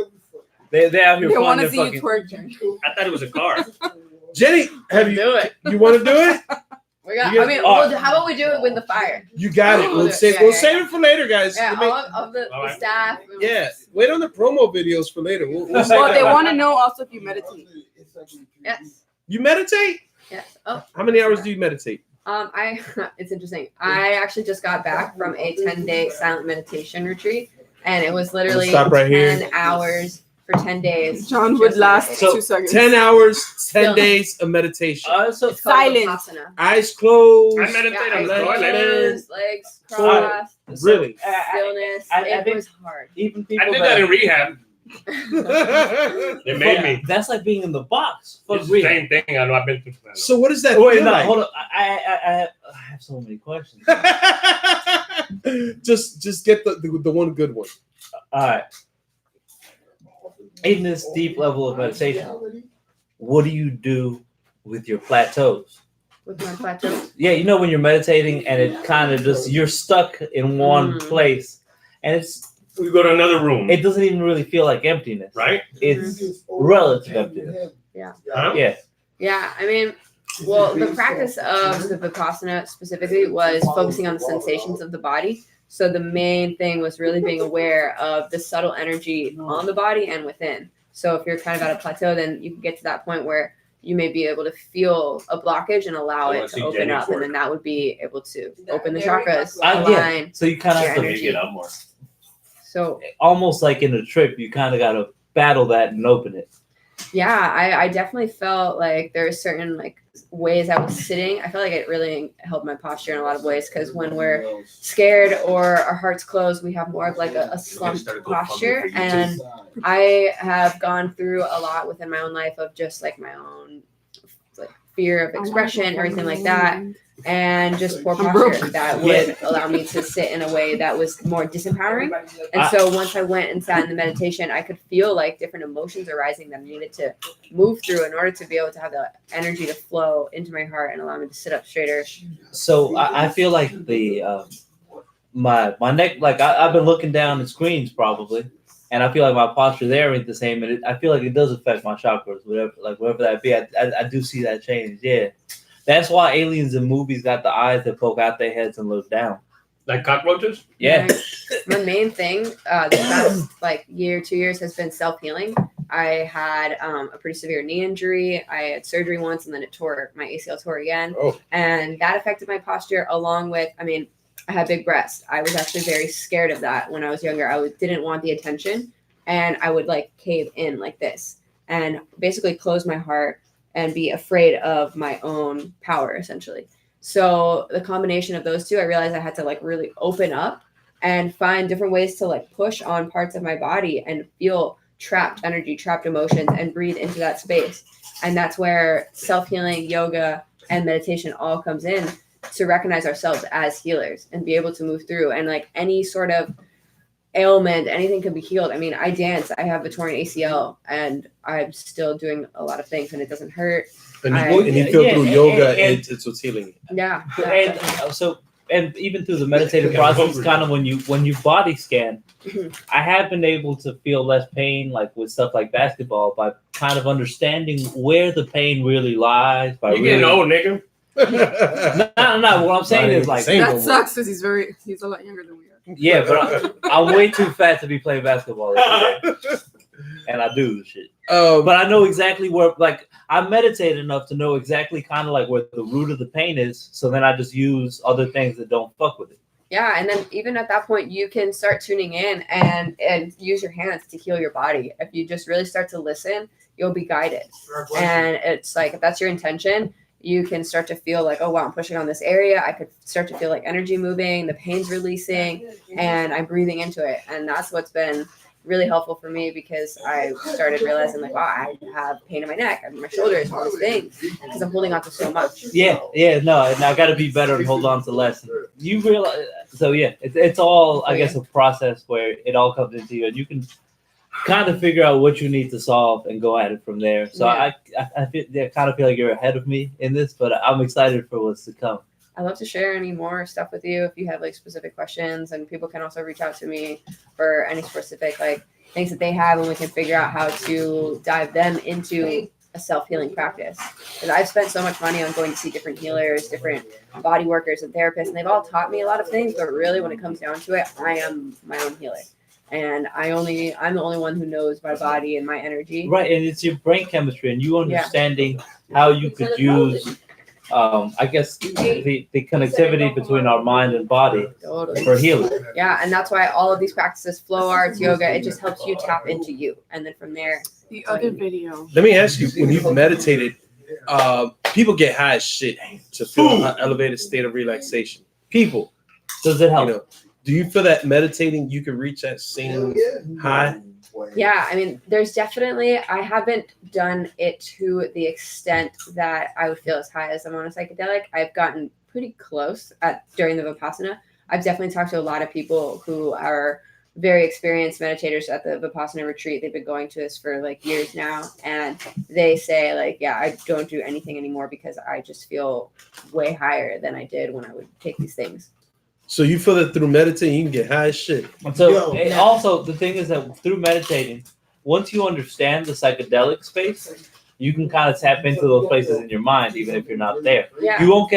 They out here They want funding to see fucking. you twerking. I thought it was a car. Jenny, have you? Do it. You want to do it? We got. You I guys- mean, oh. how about we do it with the fire? You got it. We'll Yeah, save. yeah, We'll yeah. save it for later, guys. Yeah, We'll make- all of the Alright. staff. yeah. Wait on the promo videos for later. We'll save Well, that they one. want to know also if you meditate. Yes. You meditate? Yes. Oh. How many hours do you meditate? It's interesting. I actually just got back from a 10-day silent meditation retreat, and it was literally Stop right here. 10 hours for 10 days. John would just last meditating. 2 seconds. 10 hours, 10 Still. days of meditation. So It's called Silent. Vipassana. Eyes closed. I meditate Yeah, on eyes the toilet. closed, legs So- crossed, Really? stillness. I It think- was hard. even I people did that in rehab. so They made me. That's like being in the box. Fuck It's the rehab. same thing. I know. I've been through that. what does that Wait, feel no, like? hold on. I have so many questions. just get the one good one. All right. In this deep level of meditation, what do you do with your plateaus? with my plateau. Yeah, you know when you're meditating and it kind of just you're stuck in one place, and We go to another room. it doesn't even really feel like emptiness, Right? It's relative emptiness. Huh? Yeah. Yeah, I mean, well, the practice of the Vipassana specifically was focusing on the sensations of the body. So the main thing was really being aware of the subtle energy on the body and within. So if you're kind of at a plateau, then you can get to that point where you may be able to feel a blockage and allow it to open up, and then that would be able to open the chakras, align. So you kind of have to energy. Get up more. So almost like in a trip, you kind of got to battle that and open it. yeah, I definitely felt like there were certain like ways I was sitting. I felt like it really helped my posture in a lot of ways, because when we're scared or our heart's closed, we have more of like a slumped posture. And I have gone through a lot within my own life of just like my own like fear of expression, everything like that, and just poor posture that would allow me to sit in a way that was more disempowering. And so once I went and sat in the meditation, I could feel like different emotions arising that I needed to move through in order to be able to have the energy to flow into my heart and allow me to sit up straighter. So I feel like the my neck, like I've been looking down at screens probably, and I feel like my posture there ain't the same, and I feel like it does affect my chakras, whatever that be. I do see that change. Yeah, that's why aliens in movies got the eyes that poke out their heads and look down. Like cockroaches? Yeah. Right. My main thing the past like year, 2 years has been self-healing. I had a pretty severe knee injury. I had surgery once, and then it tore, my ACL tore again. Oh. And that affected my posture, along with, I mean, I had big breasts. I was actually very scared of that when I was younger. I didn't want the attention, and I would like cave in like this and basically close my heart and be afraid of my own power, essentially. So the combination of those two, I realized I had to like really open up and find different ways to like push on parts of my body and feel trapped energy, trapped emotions, and breathe into that space. And that's where self-healing, yoga, and meditation all comes in, to recognize ourselves as healers and be able to move through. And like any sort of ailment, anything can be healed. I mean, I dance, I have a torn ACL, and I'm still doing a lot of things, and it doesn't hurt. And you feel through yoga, and it's what's healing. Yeah. And even through the meditative process, kind of when you body scan, I have been able to feel less pain, like with stuff like basketball, by kind of understanding where the pain really lies. By You getting old, nigga. No. What I'm saying is like That sucks because he's a lot younger than we are. yeah, but I'm way too fat to be playing basketball every day. And I do shit. But I know exactly where, like, I meditate enough to know exactly kind of like where the root of the pain is. So then I just use other things that don't fuck with it. Yeah, and then even at that point, you can start tuning in and use your hands to heal your body. If you just really start to listen, you'll be guided. And it's like, if that's your intention, you can start to feel like, oh, wow, I'm pushing on this area. I could start to feel like energy moving, the pain's releasing, and I'm breathing into it. And that's what's been really helpful for me, because I started realizing like, wow, I have pain in my neck, and my shoulders, all these things, because I'm holding on to so much. Yeah, no, and I got to be better and hold on to less. You realize, so yeah, it's all, I guess, a process where it all comes into you, and you can kind of figure out what you need to solve and go at it from there. So I kind of feel like you're ahead of me in this, but I'm excited for what's to come. I'd love to share any more stuff with you if you have like specific questions, and people can also reach out to me for any specific like things that they have, and we can figure out how to dive them into a self-healing practice. Because I've spent so much money on going to see different healers, different body workers and therapists, and they've all taught me a lot of things, but really when it comes down to it, I am my own healer. And I'm the only one who knows my body and my energy. Right, and it's your brain chemistry and you understanding how you could use I guess the connectivity between our mind and body for healing. Yeah, and that's why all of these practices, flow arts, yoga, it just helps you tap into you. And then from there. The other video. Let me ask you, when you've meditated, people get high as shit to feel an elevated state of relaxation. People. Does it help? You know, do you feel that meditating you can reach that same high? Yeah, I mean, there's definitely, I haven't done it to the extent that I would feel as high as I'm on a psychedelic. I've gotten pretty close during the Vipassana. I've definitely talked to a lot of people who are very experienced meditators at the Vipassana retreat. They've been going to this for like years now, and they say like, yeah, I don't do anything anymore because I just feel way higher than I did when I would take these things. So you feel that through meditating, you can get high as shit. So and also the thing is that through meditating, once you understand the psychedelic space, you can kind of tap into those places in your mind, even if you're not there. Yeah. You won't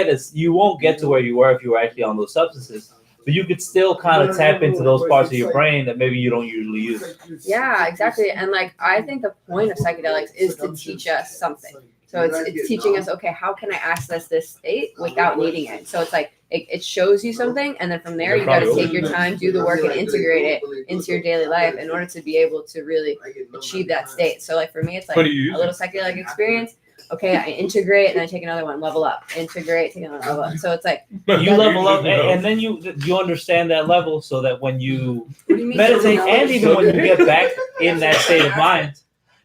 get to where you were if you were actually on those substances, but you could still kind of tap into those parts of your brain that maybe you don't usually use. Yeah, exactly. And like, I think the point of psychedelics is to teach us something. So it's teaching us, okay, how can I access this state without needing it? So it's like, it shows you something, and then from there, you got to take your time, do the work, and integrate it into your daily life in order to be able to really achieve that state. So like for me, it's like a little psychedelic experience. Okay, I integrate, and then I take another one, level up. Integrate, take another level up. So it's like you level up, and then you understand that level, so that when you meditate, and even when you get back in that state of mind,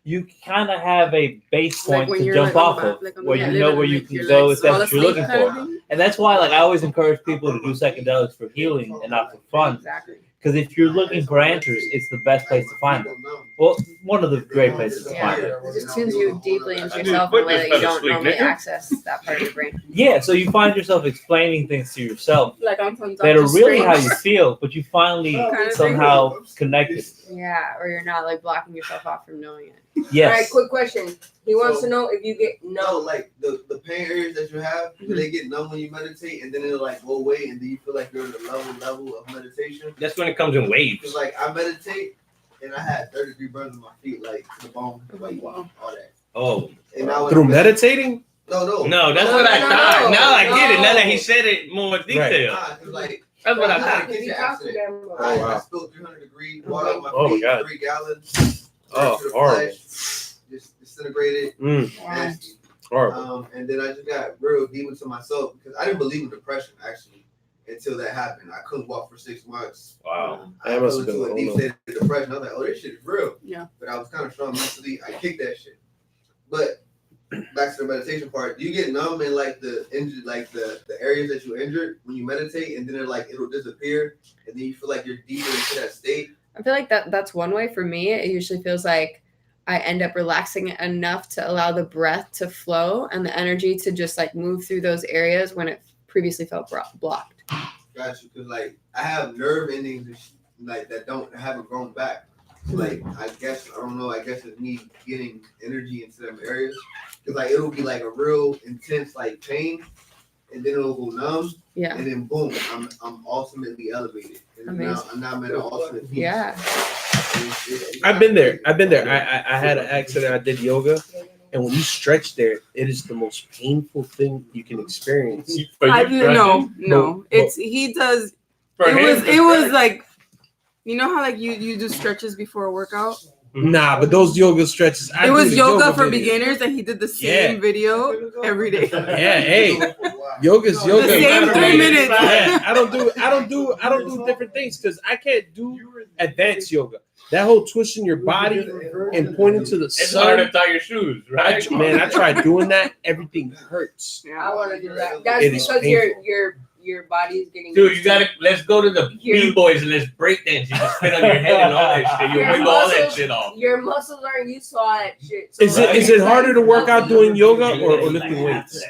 you kind of have a base point to jump off of, where you know where you can go if that's what you're looking for. And that's why, like, I always encourage people to do psychedelics for healing and not for fun. Exactly. Because if you're looking for answers, it's the best place to find them. Well, one of the great places to find them. It just tunes you deeply into yourself in a way that you don't normally access that part of your brain. Yeah, so you find yourself explaining things to yourself Like I'm from that are Dr. really how Strange. you feel, but you finally Kind of somehow connected. Yeah, or you're not like blocking yourself off from knowing it. All right, Yes. quick question. He wants So- to know if you get No, no. like the pain areas that you have, do they get numb when you meditate, and then it'll like go away, and then you feel like you're in the level of meditation? That's when it comes in waves. Because like I meditate, and I had 30-degree burns on my feet, like to the bone, like all that. Oh. And I was Through meditating? No. No, that's No, what I no, thought. no, Now I get it. Now that no. he said it more detail. Nah, 'cause, like That's what I I had thought. a kitchen accident. Oh, I wow. spilled 300-degree water on my Oh, my feet, God. 3 gallons. Oh, to the horrible. flesh, just disintegrated. Nasty. Horrible. And then I just got real deep into myself because I didn't believe in depression actually until that happened. I couldn't walk for 6 months. Wow. I That fell must have been into a a deep whole state of depression. I was like, oh, this shit is real. Yeah. But I was kind of strong mentally. I kicked that shit. But back to the meditation part, do you get numb in like the injured, like the areas that you injured when you meditate, and then it'll disappear, and then you feel like you're deeper into that state? I feel like that's one way. For me, it usually feels like I end up relaxing it enough to allow the breath to flow and the energy to just like move through those areas when it previously felt blocked. Got you, because like I have nerve endings and like that haven't grown back. Like I guess I don't know. I guess it's me getting energy into them areas, because like it'll be like a real intense like pain, and then it'll go numb, Yeah. and then boom, I'm ultimately elevated, and now I'm at an ultimate peace. Yeah. I've been there. I had an accident. I did yoga. And when you stretch there, it is the most painful thing you can experience. I didn't know. No, Well, it's he does. For It was like, you know how like you do stretches before a workout. Nah, but those yoga stretches. I It do was the yoga for video. beginners, and he did the same video every day. Yeah, hey, yoga's yoga. The same 3 minutes. Yeah, I don't do different things because I can't do advanced yoga. That whole twisting your body and pointing to the It's hard sun. to tie your shoes, right? I tried doing that. Everything hurts. I want to do that. That's It is because painful. your body is getting. Dude, let's go to the B-boys and let's break dance. You just spit on your head and all that shit. You'll wiggle all that shit off. Your muscles aren't used to all that shit. So Is it harder to work out doing yoga or lifting weights?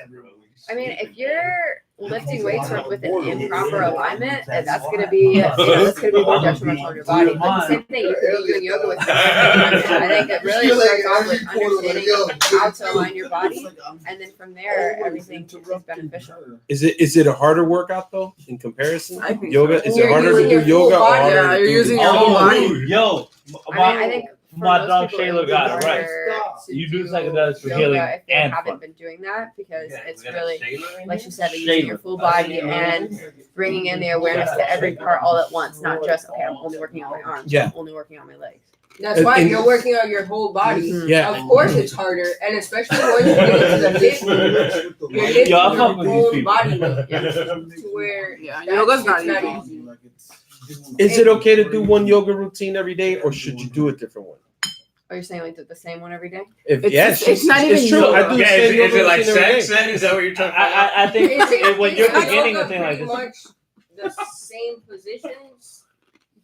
I mean, if you're lifting weights with an improper alignment, that's gonna be that's gonna be more detrimental on your body. But the same thing, you could be doing yoga with. I think it really starts off with understanding how to align your body, and then from there, everything is beneficial. Is it a harder workout though in comparison? I think Yoga so. is it You're harder to using do your full yoga or body. harder Yeah, to you're do using the- your whole body. Yo, I think for my most dog people, Shayla it's got it right. harder to You do psychedelics for yoga healing if they and haven't fun. been doing that, because Yeah, it's we got really, Shayla in like here? you said, using your full body and bringing in the awareness to every part all at once, not just, okay, I'm only working on my arms, Yeah. I'm only working on my legs. That's why And- you're working on your whole body. Mhm. Yeah. Of course, it's harder, and especially when you get into the lifting, you're lifting Yo, I'm your fucking with these whole people. body weight to where Yeah, that yoga's not shit's easy. Is it okay to do one yoga routine every day, or should you do a different one? Are you saying like the same one every day? It's not even true. yoga. I do the Yeah, same is yoga it like routine every sex? day. Is that what you're talking about? I think Is it- when is you're yoga beginning a thing like pretty this, much the same positions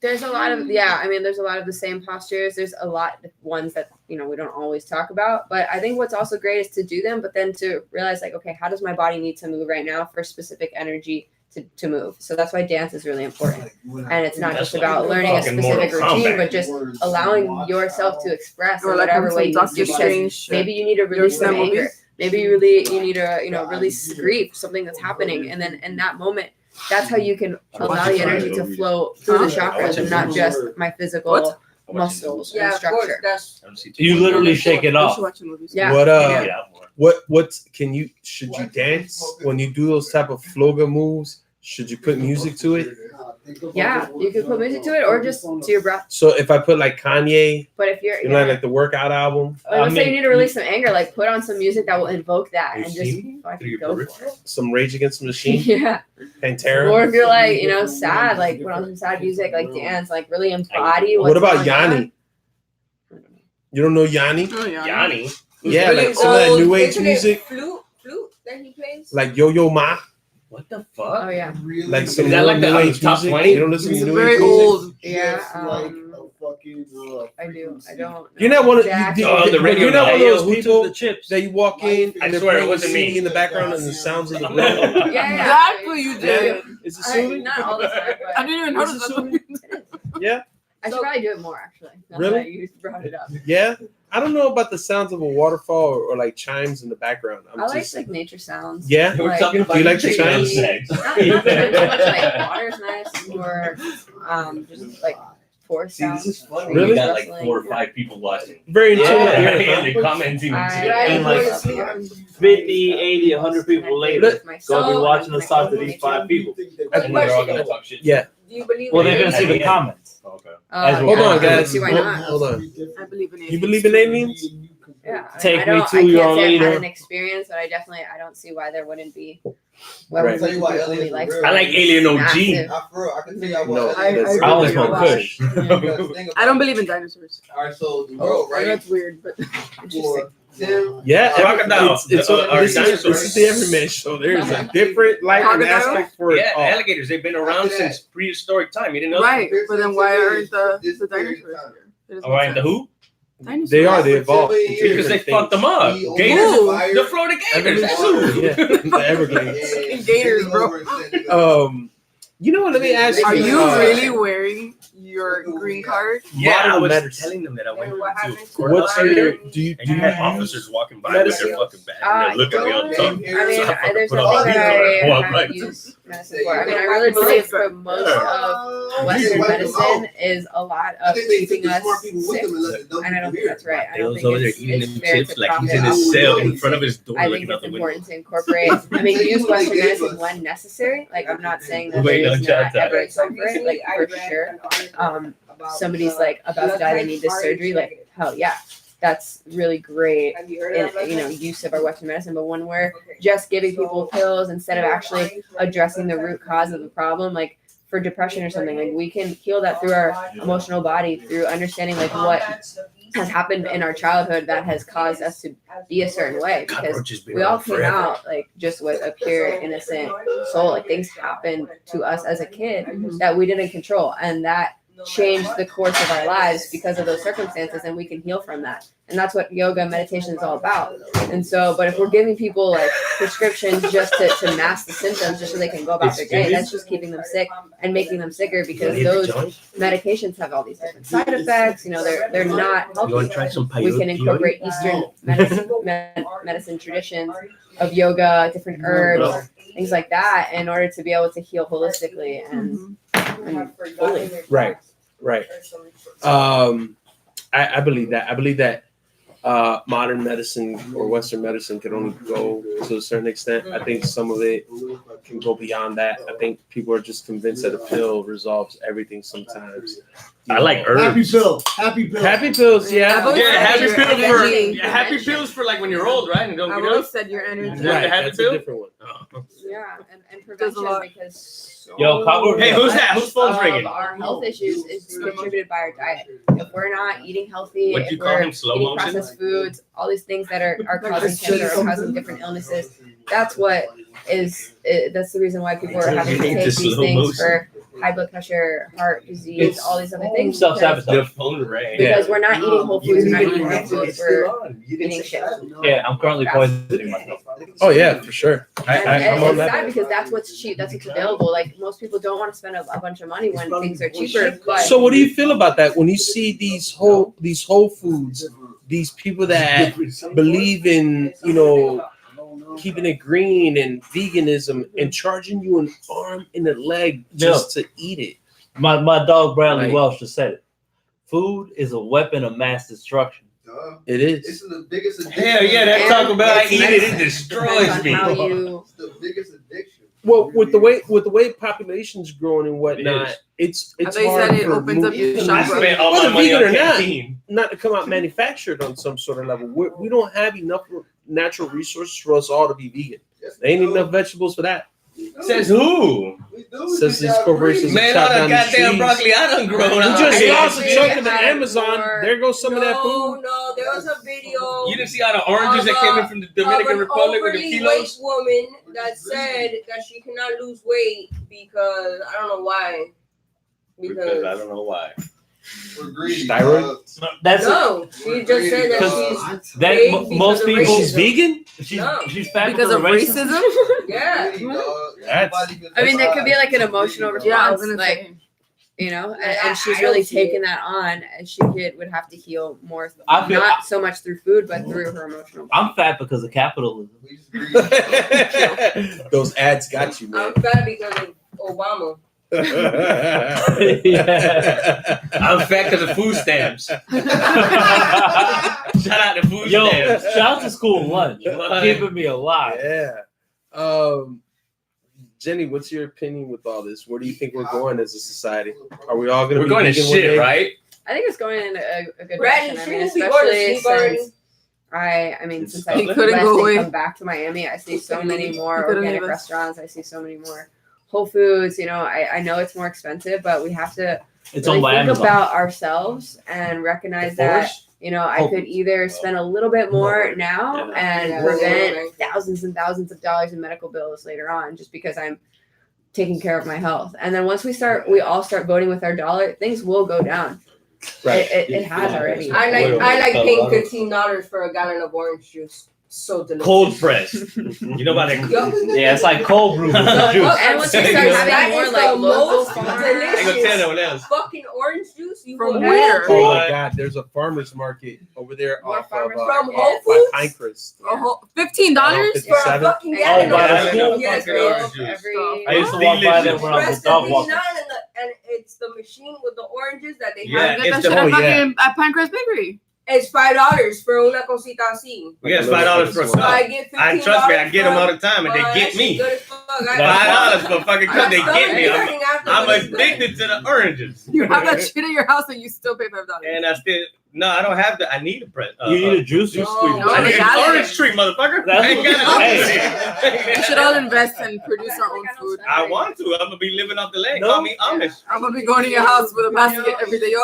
There's a lot of there's a lot of the same postures. There's a lot of ones that we don't always talk about. But I think what's also great is to do them, but then to realize like, okay, how does my body need to move right now for specific energy to move? So that's why dance is really important. And it's not just about learning a specific routine, but just allowing yourself to express in whatever way you need to. Because maybe you need to release some anger. Maybe you need to release grief, something that's happening, and then in that moment. That's how you can allow the energy to flow through the chakras and not just my physical muscles and structure. You literally shake it off. Yeah. Should you dance when you do those type of floga moves? Should you put music to it? Yeah, you could put music to it or just to your breath. So if I put like Kanye, but if you're like the workout album, let's say you need to release some anger, like put on some music that will invoke that and just fucking go for it. Some Rage Against the Machine, yeah, Pantera. Or if you're like sad, like put on some sad music, like dance, like really embody. What about Yanni? You don't know Yanni? Oh, Yanni. Yeah, really like some of that new age music. Flute that he plays. Like Yo Yo Ma. What the fuck? Oh yeah. Like some is that like new the age top music? 20? You don't listen to new very age old. music? Yeah. I do. I don't. You're not one of you're not one of those people the chips. that you walk in I and they're swear it playing wasn't CD me. in the background and the sounds of the road. Yeah. Exactly, you did. Is it soothing? Not all the time. But I didn't even Is notice it that. soothing? Yeah. I should probably do it more actually. Now Really? that you brought it up. Yeah. I don't know about the sounds of a waterfall or like chimes in the background. I like nature sounds. Yeah. We're Like- talking about Do you like the chicken chimes? sex. Not so much like water's nice or just like forest sounds. This is funny. Really? We got like 4 or 5 people watching. Very Yeah. intuitive. And the commenting and shit. And like 50, 80, 100 people later, gonna be watching us talk to these 5 people. And they're all gonna talk shit. Yeah. Do you believe Well, in they're gonna see the Yeah. comments. Okay. Hold on, guys. See why not? Hold on. I believe in You believe in aliens? Yeah. Take I don't, me to I your can't say I've leader. had an experience, but I don't see why there wouldn't be. Why Right. would we only like I like Alien OG. massive. I can tell you No, I that's- I only really smoke don't. Kush. I don't believe in dinosaurs. Alright, so the world, I know right? it's weird, but interesting. For them, Yeah, Crocodile. it's Our this dinosaurs. is the Everyman show. There's a different light and Crocodile? aspect for it Yeah, all. alligators. They've been around since prehistoric time. You didn't know? Right, but then why aren't the This dinosaurs period of time. here? It doesn't All right, make the sense. who? Dinosaurs. They are. They evolved. into Because they different fucked them up. We Gators. Ooh. The Florida Gators. That's who. Yeah, the Everglades. Fucking gators, bro. You know what? Let me ask you. Are you really wearing your green card? Yeah, I Modern was medicine. telling them that I went What to happens a to court What's outside there, your? Do you and you had officers walking by with their fucking bag, and they look at me all the time. I mean, So I fucking there's put nothing on that the I walk haven't right. used medicine for. I mean, I really believe for most of Western medicine is a lot of keeping us sick. And I don't think that's right. I don't Mateo's over there think eating it's them fair chips to like he's profit in off his of cell it. in front of his door I think looking out it's the window. important to incorporate. I mean, use Western medicine when necessary. Like, I'm not saying that Wait, there is don't chat not that. ever a time for it. Like, for sure. Somebody's like about to die, they need this surgery. Like, hell yeah, that's really great. Have you heard of that? Use of our Western medicine. But when we're just giving people pills instead of actually addressing the root cause of the problem, like for depression or something, like we can heal that through our emotional body, through understanding like what has happened in our childhood that has caused us to be a certain way. Because Cockroaches been we all around came forever. out like just with a pure innocent soul. Like things happened to us as a kid that we didn't control, and that changed the course of our lives because of those circumstances, and we can heal from that. And that's what yoga and meditation is all about. And so, but if we're giving people like prescriptions just to mask the symptoms just so they can go about their day, that's just keeping them sick and making them sicker, because those medications have all these different side effects. You know, they're not You want healthy. to try some We can incorporate Eastern medicine traditions of yoga, different herbs, things like that, in order to be able to heal holistically and fully. Right. I believe that. I believe that modern medicine or Western medicine can only go to a certain extent. I think some of it can go beyond that. I think people are just convinced that a pill resolves everything sometimes. I like Happy herbs. pill. Happy pill. Happy pills, I've yeah. always Yeah, said happy your pills for energy. happy pills for like when you're old, right? And don't I've get always up. said your energy. Right. Right, Happy that's pill? a different one. Oh. Yeah, and Does a prevention, lot. because Yo, Cabo- Hey, who's that? Whose phone's of ringing? our health issues is contributed by our diet. If we're not eating healthy, What'd if you call we're him, slow eating motion? processed foods, all these things that are Like causing just cancer say or causing something. different illnesses, that's what that's the reason why people are having to Change take to these slow things motion. for high blood pressure, heart disease, It's all these other things. self-sabotage. The phone rang. Because we're not eating whole foods, we're not eating real foods, we're eating shit. Yeah, I'm currently poisoning myself. Oh yeah, for sure. And I'm on it's that. sad because that's what's cheap, that's what's available. Like most people don't want to spend a bunch of money when things are cheaper. But So what do you feel about that when you see these whole foods, these people that believe in, you know, keeping it green and veganism and charging you an arm and a leg just to eat it? My dog Bradley Right. Welsh just said it. Food is a weapon of mass destruction. It is. It's the biggest addiction. Hell yeah, that talk about I It's eat it, it depends destroys on me. how you It's the biggest addiction. Well, with the way population's growing and whatnot, It it's I thought you hard said it for opens up your food I chakra. spent all Whether my money vegan on or not. canteen. not to come out manufactured on some sort of level. We don't have enough natural resources for us all to be vegan. There ain't enough vegetables for that. Says who? Says these corporations. Man, all the goddamn broccoli I done grown You out. just here. lost a chunk of the had Amazon. more- There goes some of that No, food. no, there was a video. You didn't see all the oranges that came in from the Dominican of an Republic with the overly weight kilos? woman that said that she cannot lose weight because I don't know why. Because I don't know why. We're greedy. Steroids? That's No, she just said that she's that big most because of people. She's vegan? She's fat Because of racism? Yeah. I mean, that could be like an emotional response, Yeah, I was gonna like, say. you know, I and she's don't really see taken it. that on, and she would have to heal more, I feel- not so much through food, but through her emotional. I'm fat because of capitalism. Those ads got you, man. I'm fat because of Obama. Yeah. I'm fat because of food stamps. Shout out to food Yo, stamps. shout out to school lunch. Keeping me alive. Yeah. Jenny, what's your opinion with all this? Where do you think we're going as a society? Are we all going to We're be going to vegan one shit, day? right? I think it's going in a good Brandon, direction. I mean, shouldn't we go to especially sleep already? since I mean, since I He left couldn't go away. and come back to Miami, I see so many He more couldn't organic leave us. restaurants. I see so many more Whole Foods. You know, I know it's more expensive, but we have to It's really owned by think Amazon. about ourselves and recognize that, you know, I Whole could Foods. either spend a little bit more now Yeah. and Yeah. prevent thousands and thousands of dollars in medical bills later on just because I'm taking care of my health. And then once we all start voting with our dollar, things will go down. Right. It has already. I like paying $15 for a gallon of orange juice. So delicious. Cold press. You know about that? Yup. Yeah, it's like cold brew with And juice. And once we start That having more is like the local most farms, I ain't gonna tell no one else. Fucking orange juice you From will where? have. Oh my God, there's a farmer's market over there More off of farmers From market. Whole by Foods? Pinecrest. $15? For a 57. fucking Oh, gallon by the of school? orange juice. Yes, Fucking bro. orange juice. Every I used to walk by there when I was Press a the dog 59 walker. and it's the machine with the oranges that they Yeah, have. Get that it's shit the- at oh, yeah. fucking at Pinecrest Bakery. It's $5 for una cosita así. We got $5 for a So I cup. get $15. I trust me, I get them all the time, and they Well, get that me. shit good as fuck. $5 for a fucking cup, they get me. I'm I'm addicted to the oranges. You have that shit in your house and you still pay $5. And I still, no, I don't have that. I need a press. You need a juice No, squeeze. no, I need an Gallon. orange tree, motherfucker. That's I ain't got what- it. We should all invest and produce our own food. I want to. I'm gonna be living off the land. No. Call me Amish. I'm gonna be going to your house with a basket every day. Yo,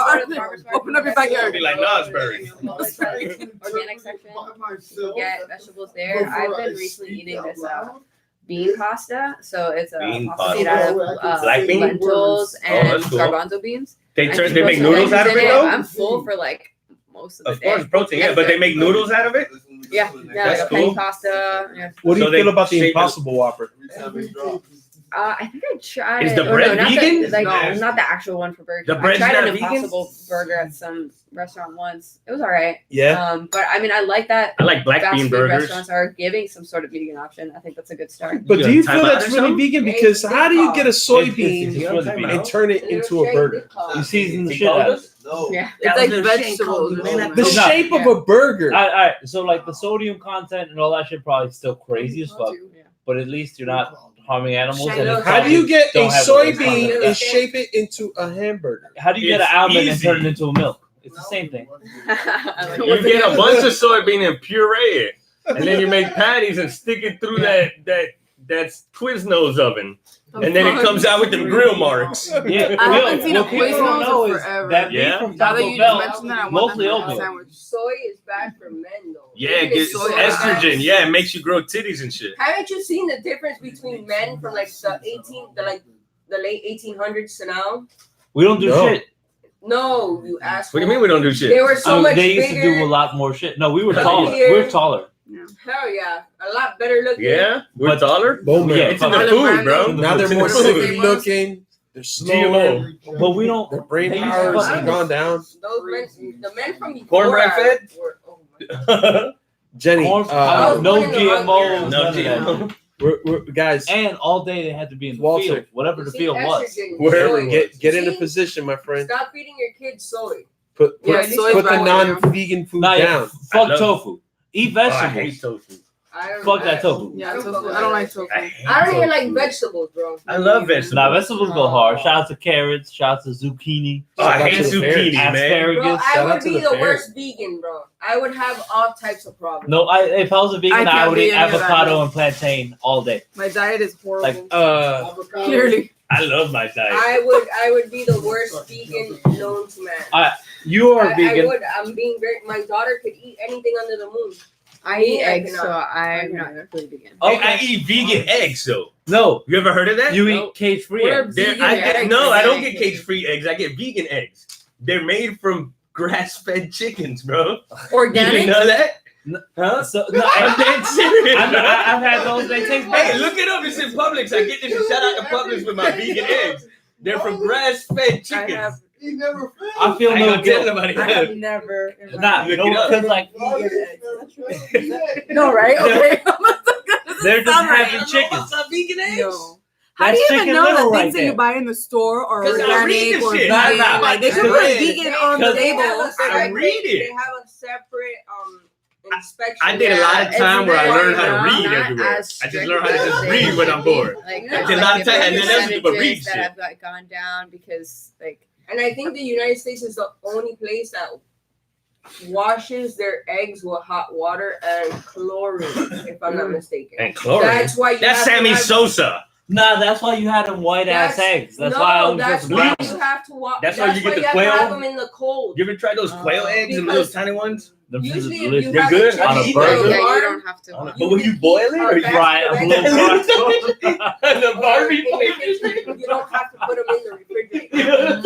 open up your I'll backyard. be like Nosberry. Organic section. You get vegetables there. I've been recently eating this bean pasta. So it's a Bean pasta made pasta. out of Black bean? lentils and that's cool. garbanzo beans. They And turn. she They puts make some noodles out of veggies it in though. I'm full for like most of the Of day. course, protein. Yeah, but they make noodles out of it. Yeah, That's like a cool. penny pasta. Yeah. What do So you they feel about the shape it- Impossible Whopper? I think I tried. Is the it. bread not vegan? The, like, No. not the actual one for Burger The King. bread's I tried not an vegan? Impossible burger at some restaurant once. It was all right. Yeah. But I mean, I like that I like black fast bean food burgers. restaurants are giving some sort of vegan option. I think that's a good start. But You do you got feel time out that's or really something? vegan? Because how do you get a It's soybean for the bean. and turn it into a burger? You season the He shit called out of us? it. No. Yeah. It's like vegetables. The No. shape of a burger. All right, so like the sodium content and all that shit probably still crazy as fuck. Yeah. But at least you're not harming animals. And How it's How do you get a don't have those soybean content. and shape it into a hamburger? How do you get It's an almond and easy. turn it into a milk? It's the same thing. I like You it. get a bunch of soybean and puree it, and then you make patties and stick it through that Quiznos oven, and then it comes out with them grill marks. Yeah, I haven't seen a what people Quiznos don't know in is forever. that meat Yeah. from Now that Taco you just Bell, mentioned that, I want mostly that for a oatmeal. sandwich. Soy is bad for men, though. Yeah, Even it gets soy is estrogen. bad. Yeah, it makes you grow titties and shit. Haven't you seen the difference between men from like the the late 1800s to now? We don't do No. shit. No, you asshole. What do you mean we don't do shit? They were so much they used bigger. to do a lot more shit. No, we were Come taller. here. We were taller. Hell yeah, a lot better looking. Yeah, we're But- taller. Boom, Yeah, man. It's in the Fuck. food, bro. Now they're It's in more the food. sickly looking. They're slower. GMO. But we don't. Their brain they used to powers fucking- have gone down. Those men, the men from before Cornbread fed? were- oh my Jenny, Corn- I was no born in the wrong GMOs. era. none No of that. GMO. we're guys. And all day they had to be in the Walter. field, whatever the See, field was. estrogen, Wherever soy. it Get in a See? position, my friend. Stop feeding your kids soy. Put Yeah, put, soy's put the bad for you. non-vegan food Nah, yeah, down. fuck I love- tofu. Eat Oh, I vegetables. hate tofu. I don't Fuck that tofu. Yeah, I don't tofu. fuck with I don't like that. tofu. I hate I don't even like tofu. vegetables, bro. I love vegetables. Nah, vegetables go hard. Shout out to carrots. Shout out to zucchini. Oh, I Shout out hate to the parents. zucchini, man. Asparagus. Bro, I Shout out would to be the the parents. worst vegan, bro. I would have all types of problems. No, if I was a vegan, I I, can't would be eat any of that, avocado no. and plantain all day. My diet is horrible. Like, Clearly. I love my diet. I would be the worst vegan known to man. You are I vegan. would. I'm being very. My daughter could eat anything under the moon. I eat I eggs, cannot. so I'm I not cannot. really vegan. Hey, I eat vegan eggs, though. No, You ever heard of that? you Nope. eat cage-free What are eggs. vegan I get, eggs? no, I don't Eggs. get cage-free eggs. I get vegan eggs. They're made from grass-fed chickens, bro. You Organic. didn't know that? Huh? So, no, I'm dead serious. I've had those. They taste Hey, better. look it up. It's in Publix. I get this and shout out to Publix with my vegan eggs. They're from grass-fed I chickens. have. He never failed. I feel I ain't no gonna tell guilt. nobody I have that. never. in my Nah, life- Look no, it up. because like No, right? Okay. they're just Sound right. having chickens. vegan eggs. No. How do That's you even chicken know little the right things that you there. buy in the store are 'Cause I read organic the or shit. vegan? Nah, Like they I should put read. vegan on the Because- They have label. a separate- read it. They have a separate inspection. I did a lot of time where I learned how to Not read as everywhere. I strict just learned how to as just they read when I'm bored. Like, I there's did a lot of different time, and then that's people read percentages that shit. have got gone down because like And I think the United States is the only place that washes their eggs with hot water and chlorine, if I'm not mistaken. And chlorine. That's why you That's have to Sammy have- Sosa. Nah, that's why you had them white ass That's- eggs. That's no, why I was that's just why brown. you have to wash. That's why you get the have quail? to have them in the cold. You ever tried those quail eggs, the Because- little tiny ones? Them shits is Usually, if delicious. you They're have good? a On a chicken burger? in the yeah, you farm, don't have to. But when you boil it, or you Fry it, a little the Barbie or plate? you don't have to put them in the refrigerator.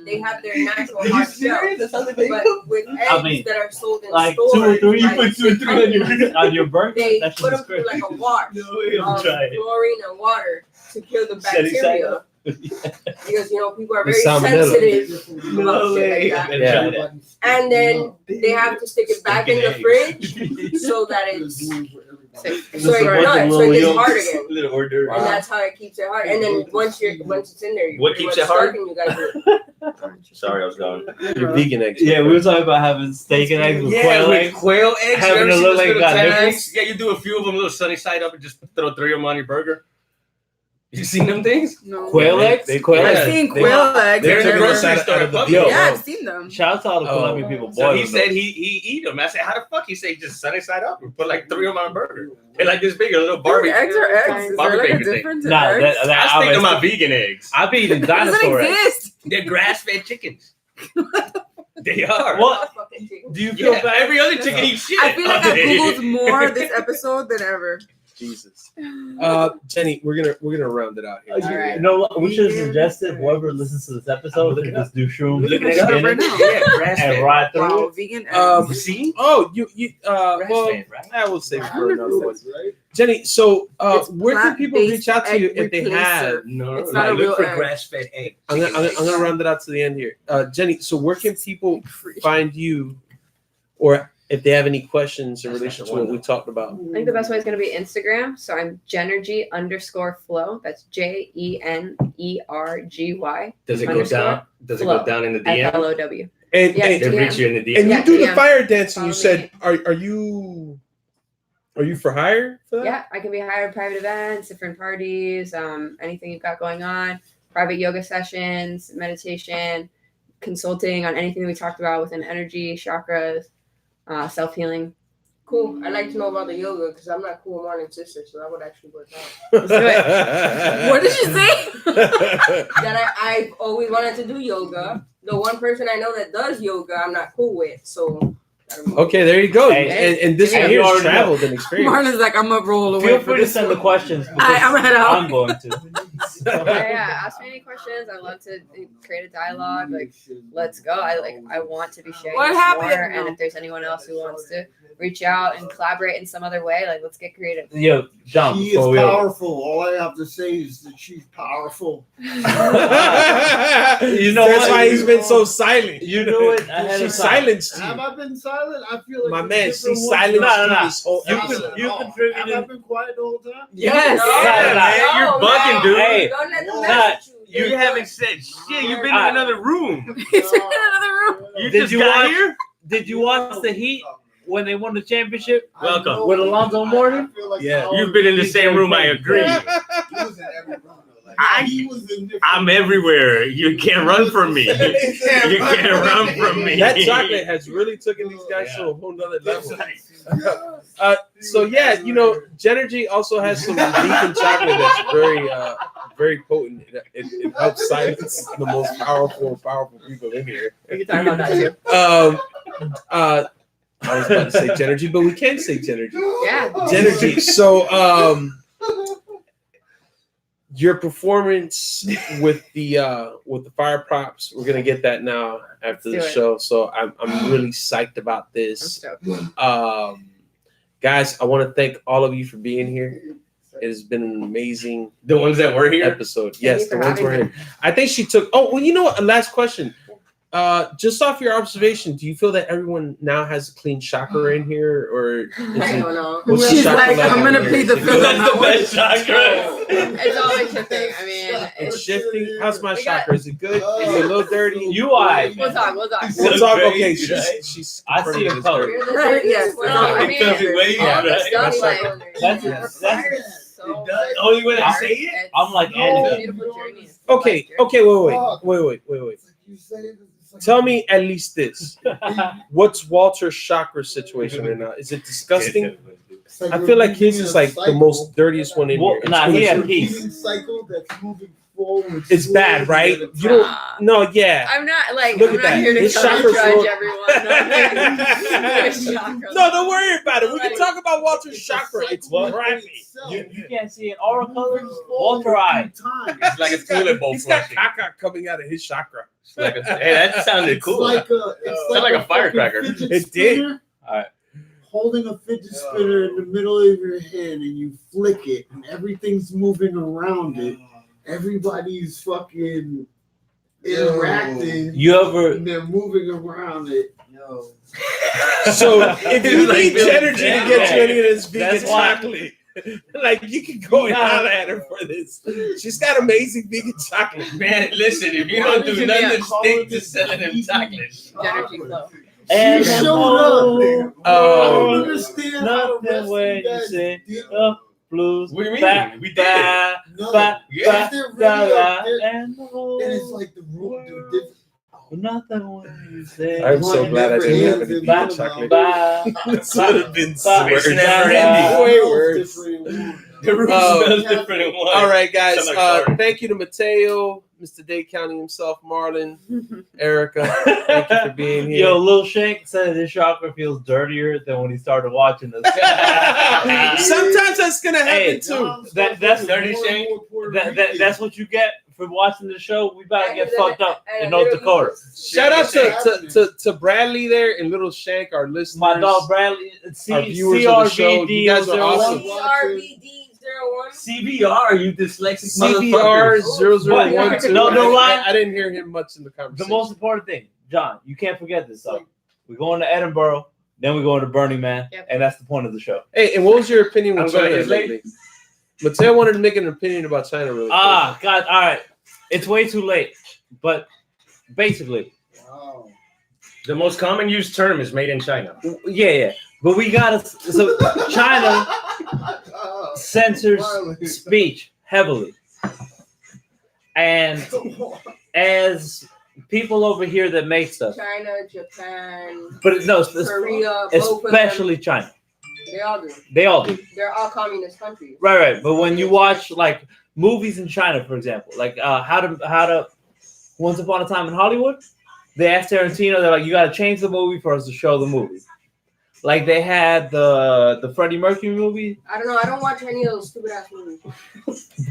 They have their natural hard shell. That's how they make But them? with eggs I mean, that are sold in like 2 or stores, 3, You put 2 or 3 on your on your burger. they That put shit them is through crazy. like a wash No way, I'm of trying. chlorine and water to kill the Set it aside. bacteria. Because people are The very salmonella. sensitive No about shit way. like that. Yeah. And then they have to stick it back in the fridge so that it's so it gets hard again. Little hors d'oeuvre. And that's how it keeps it hard. And then once it's in there, you're What pretty keeps much it hard? stuck and you gotta do it. Sorry, I was gone. Your vegan eggs. Yeah, we were talking about having steak and eggs with quail with eggs. quail eggs. Having You ever a seen look those like little got tiny nipples? eggs? Yeah, you do a few of them, a little sunny side up, and just throw 3 of them on your burger. You seen them things? No. Quail They- eggs? they- Quail Yeah. I've eggs. seen They- quail eggs. They're in the I've grocery never- store at Publix. Yo, Yeah, I've seen them. Shout out to all the Oh. Colombian people. So he boiling said them. he eat them. I said, how the fuck? He said just sunny side up and put like 3 of them on a burger. They're like this big, a little Barbie. Eggs are eggs. Is Barbie there like a bacon thing. difference in Nah, eggs? that I stick to I my vegan eggs. I've been eating It doesn't dinosaur eggs. exist. They're grass-fed chickens. They are. What? Fucking chicken. Do you feel Yeah, bad? every other chicken eats shit. I feel like all I've day. googled more this episode than ever. Jesus. Jenny, we're gonna round it out here. All right. You know what? We should have suggested whoever listens to this episode can just do shrooms Look at it up spin right it, now. Yeah, grass-fed. and ride through Wow, it. vegan eggs. Um, You see? Oh, you well, Grass-fed, right? I will save it for another one. Jenny, so It's where can people reach out to you plant-based if they egg have? replacer. No, It's not a look real for egg. grass-fed egg. I'm gonna round it out to the end here. Jenny, so where can people find you, or if they have any questions in relation to what we talked about? I think the best way is going to be Instagram. So I'm Jenergy_flow. That's JENERGY Does it go Underscore down? Does it flow. go down in the DM? FLOW. And Yeah, and, They DM. reach you in the DM. and you Yeah, do the DM. fire dancing. Follow You said, me. are you for hire for that? Yeah, I can be hired private events, different parties, anything you've got going on, private yoga sessions, meditation, consulting on anything that we talked about within energy, chakras, self-healing. Cool. I'd like to know about the yoga because I'm not cool morning sister, so that would actually work out. Let's do it. What did you say? That I've always wanted to do yoga. The one person I know that does yoga, I'm not cool with. So Okay, there you go. Hey, and this hey, one you here is already know. traveled and experience. Marlon's like, I'm gonna roll away. Feel for free to this send the one. questions. I'm gonna head out. I'm going to. Yeah, ask me any questions. I love to create a dialogue. Like, let's go. I want to be sharing What this happened? more. And if there's anyone else who wants to reach out and collaborate in some other way, like, let's get creative. Yo, John, She is before we powerful. All I have to say is that she's powerful. You know That's what? why he's been so silent. You knew it ahead She of time. silenced Have you. I been silent? I feel like My it's man, different she one. silenced No. you this whole You episode. you Have I contributed. been quiet the whole time? Yes. Yeah, you're bugging, dude. Hey, Don't let them nah, mess with You you. haven't said shit. You've been in Alright. another room. He's in another room. You Did just you got watch- here. Did you watch the Heat when they won the championship? Welcome. With Alonzo Mourning? Yeah. You've been in the same room. I agree. He was in every room. Though. Like, he was in different I'm everywhere. You can't run from me. You can't run from me. That chocolate has really taken these guys to a whole nother level. So yeah, you know, Genergy also has some vegan chocolate that's very potent. It helps silence the most powerful people in here. We can talk about that too. I was about to say Genergy, but we can say Genergy. Yeah. Genergy. So your performance with the fire props, we're gonna get that now after the Let's do it. show. So I'm really psyched about I'm this. stoked. Guys, I want to thank all of you for being here. It has been an amazing The ones that were here. episode. Yes, you the for ones were having here. I think she took. Oh, well, you know what? A last question. Just off your observation, do you feel that everyone now has a clean chakra in here, or is I it, don't know. what's the She's chakra like, level I'm gonna in plead here? the fifth on That's that the one. best chakra. It's always shifting. I mean, It's it's, shifting. How's my We got- chakra? Is it good? Is it a little dirty? You alright, we'll man. talk. We'll So talk. great, Okay, right? she's. I see confirming a it's color. dirty. Yes. Well, I mean, Filthy waves, all right? this stuff That's like That's requires so It does. much Only when I work. say it? It's I'm like a Andy. beautiful journey. Okay, wait. You say it's like- Tell me at least this. What's Walter's chakra situation right now? Is it disgusting? it's like I you're feel like moving his in is a like the cycle. most dirtiest one in Well, here. nah, he It's had a peace. repeating cycle that's moving forward. It's bad, right? slowly at a You don't. time. No, yeah. I'm not like Look I'm at not that. here to His judge chakra's low. everyone. No, No, don't worry about it. We can talk about Walter's chakra. It's crappy. You can't see it. Aura colors. Walter eye. It's like a toilet bowl He's got flushing. caca coming out of his chakra. It's like hey, that sounded It's cool. like a, Sound like a fucking firecracker. fidget It did. spinner. Alright. Holding a fidget spinner in the middle of your hand and you flick it and everything's moving around it. Everybody's fucking interacting. You ever? And they're moving around it. So if you Like need Bill energy to Gates. get you any of this vegan That's why- chocolate, like you can go and holler at her for this. She's got amazing vegan chocolate. Man, listen, if you don't do nothing to stick to selling them chocolates, Energy flow. And She showed up. I don't Um, understand how the nothing rest when of you you guys say did. blues. What do you mean? Ba, We did ba, No, ba, Yeah. ba, they're da, really da, up there. and the whole And it's like the room, the different. nothing when you say. I'm so glad I didn't have any Ba, vegan chocolate. ba, This would have been ba, It's never da, ending. da. way worse. the room smells different in one. All right, guys. Sound like fart. Thank you to Mateo, Mr. Dade County himself, Marlon, Erica. Thank you for being here. Yo, Lil Shank said his chakra feels dirtier than when he started watching this. Sometimes that's gonna happen Hey, too. that's Dirty Shane. That's what you get for watching the show. We about to get And fucked up and in North little Dakota. Shout out to Bradley there and Little Shank, our listeners. My dog Bradley, Our viewers of the show, you guys are awesome. CRBD01. CBR, you dyslexic CBR motherfuckers. 0012. No lie. I didn't hear him much in the The conversation. most important thing, John, you can't forget this though. We're going to Edinburgh, then we're going to Burning Man, Yep. and that's the point of the show. Hey, and what was your opinion I'm with gonna China get late. lately? Mateo wanted to make an opinion about China really quick. Ah, God, all right. It's way too late, but basically, Wow. The most common used term is made in China. yeah. But we gotta. So China censors speech heavily, and as people over here that make stuff, China, Japan, but no, Korea, both of them, especially China, they all do. they all do. They're all communist countries. Right. But when you watch like movies in China, for example, like how to Once Upon a Time in Hollywood, they asked Tarantino, they're like, you got to change the movie for us to show the movie. Like they had the Freddie Mercury movie. I don't know. I don't watch any of those stupid ass movies.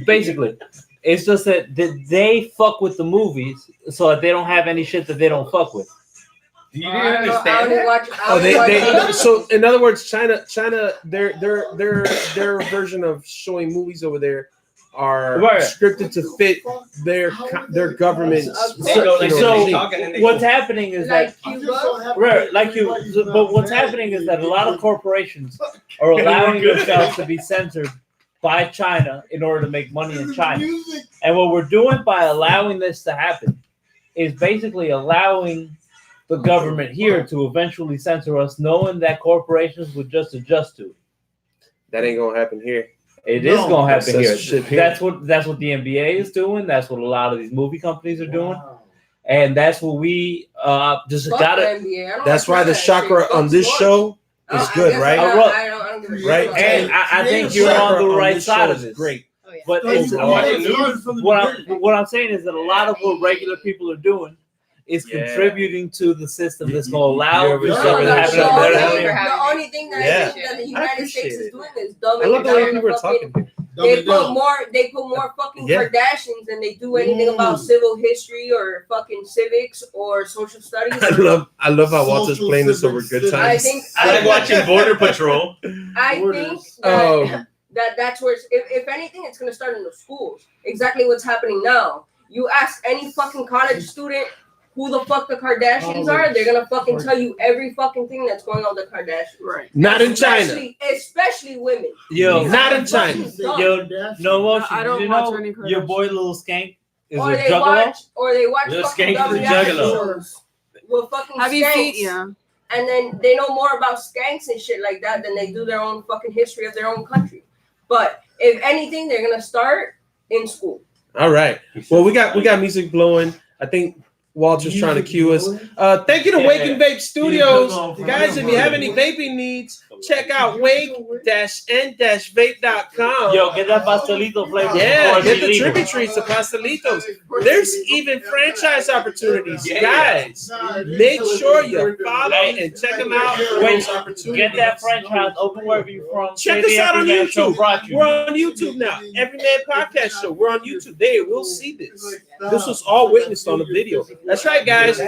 Basically, it's just that they fuck with the movies, so that they don't have any shit that they don't fuck with. You didn't I understand only that? watch. Oh, they so in other words, China, their version of showing movies over there are Right. scripted to fit their government's. What's happening is that right, but what's happening is that a lot of corporations are allowing themselves to be censored by China in order to make money in China. And what we're doing by allowing this to happen is basically allowing the government here to eventually censor us, knowing that corporations would just adjust to it. That ain't gonna happen here. It is gonna happen here. Censorship here. That's what the NBA is doing. That's what a lot of these movie companies are doing, and that's what we just Fuck gotta. the NBA. I don't That's watch why none the of that chakra shit. on Fuck this sports. show is I good, guess right? I'm Right. not- I don't give a shit Right? about And that. I think you're on the right side of this. this. Great. Oh, yeah. But it's, I'm watching news. what I'm saying is that a lot of what regular people are doing is contributing to the system that's going to allow this stuff to happen. no, Better no, than no. ever. The only thing that Yeah. I think that the I United appreciate States is it. doing is dumb. I love the way people are talking. They put more Yeah. Kardashians than they do anything about civil history or fucking civics or social studies. I love how Walter's Social playing this over civics, good I times. think I like watching Border Patrol. I think Oh, that's where if anything, it's gonna start in the schools. Exactly what's happening now. You ask any fucking college student who the fuck the Kardashians are, they're gonna fucking tell you every fucking thing that's going on with the Kardashians. Right. not in China. Especially women. Yo, Not in China. Yo, no motion. I don't Did you watch know any your Kardashians. boy Little Skank is Or a they juggalo? watch Little fucking skank is a reaction juggalo. shows with fucking Have you skanks. seen? Yeah. And then they know more about skanks and shit like that than they do their own fucking history of their own country. But if anything, they're gonna start in school. All right. Well, we got music blowing. I think Walter's trying to cue us. Thank you to Wake and Vape Studios. Guys, if you have any vaping needs, check out wake-n-vape.com. Yo, get that pastelito flavor. Yeah, before get she the leaves. trippy treats, the pastelitos. There's even franchise opportunities. Guys, make sure you follow and check them out. Wait, Those opportunities. Get that franchise open wherever you're from. Check Say us the out on Everyman Show YouTube. brought you. We're on YouTube now. Everyman Podcast Show. We're on YouTube. They will see this. This was all witnessed on the video. That's right, guys.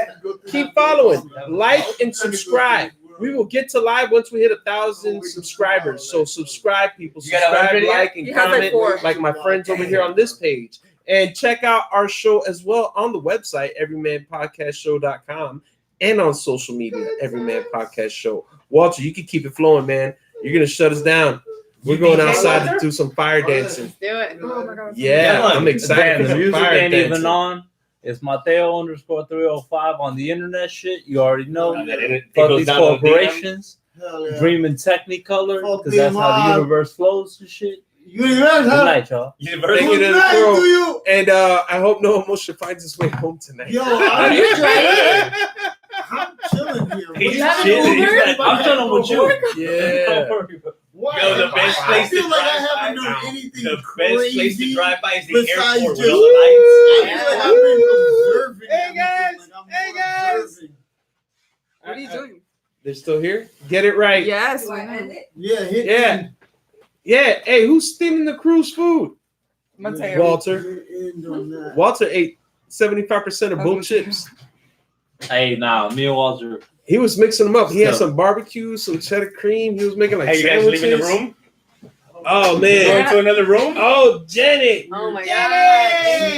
Keep following, like, and subscribe. We will get to live once we hit 1,000 subscribers. So subscribe, people. You got Subscribe, 100 yet? like, and You have like comment, 4. like my friends over here on this page. And check out our show as well on the website, everymanpodcastshow.com, and on social media, Everyman Podcast Show. Walter, you can keep it flowing, man. You're going to shut us down. We're going outside to do some fire dancing. Do it. Oh my God. Yeah, Come on. I'm excited Damn, for the some music fire ain't even dancing. on. It's Mateo_305 on the internet shit. You already know. It Fuck goes these down on DM. corporations. Dreaming Technicolor, Fuck because that's how the them, universe flows and shit. You ain't heard, Good huh? night, y'all. University. Thank you to the Good night crew. to you. And I hope no emotion finds its way home tonight. Yo, Are you driving? I'm chilling here. He's What chilling. you He's like, I'm chilling with you. Yeah. Why? Yo, the best place I feel to like drive I haven't by done now. anything The crazy. best place to drive by is the besides airport just- with all the I lights. feel like I've been observing. Hey, guys. everything, like I'm Hey, more guys. observing. What are you doing? They're still here? Get it right. Yes. Do I end it? Yeah, hit Yeah. end. Yeah. Hey, who's stealing the crew's food? Mateo. Walter. Hit end on that. Walter ate 75% of both chips. Hey, nah, me and Walter. He was mixing them up. He had So- some barbecue, some cheddar cream. He was making like Hey, you guys sandwiches. leaving the room? Oh, Going man. to another room? Oh, Jenny. Oh my Jenny! God.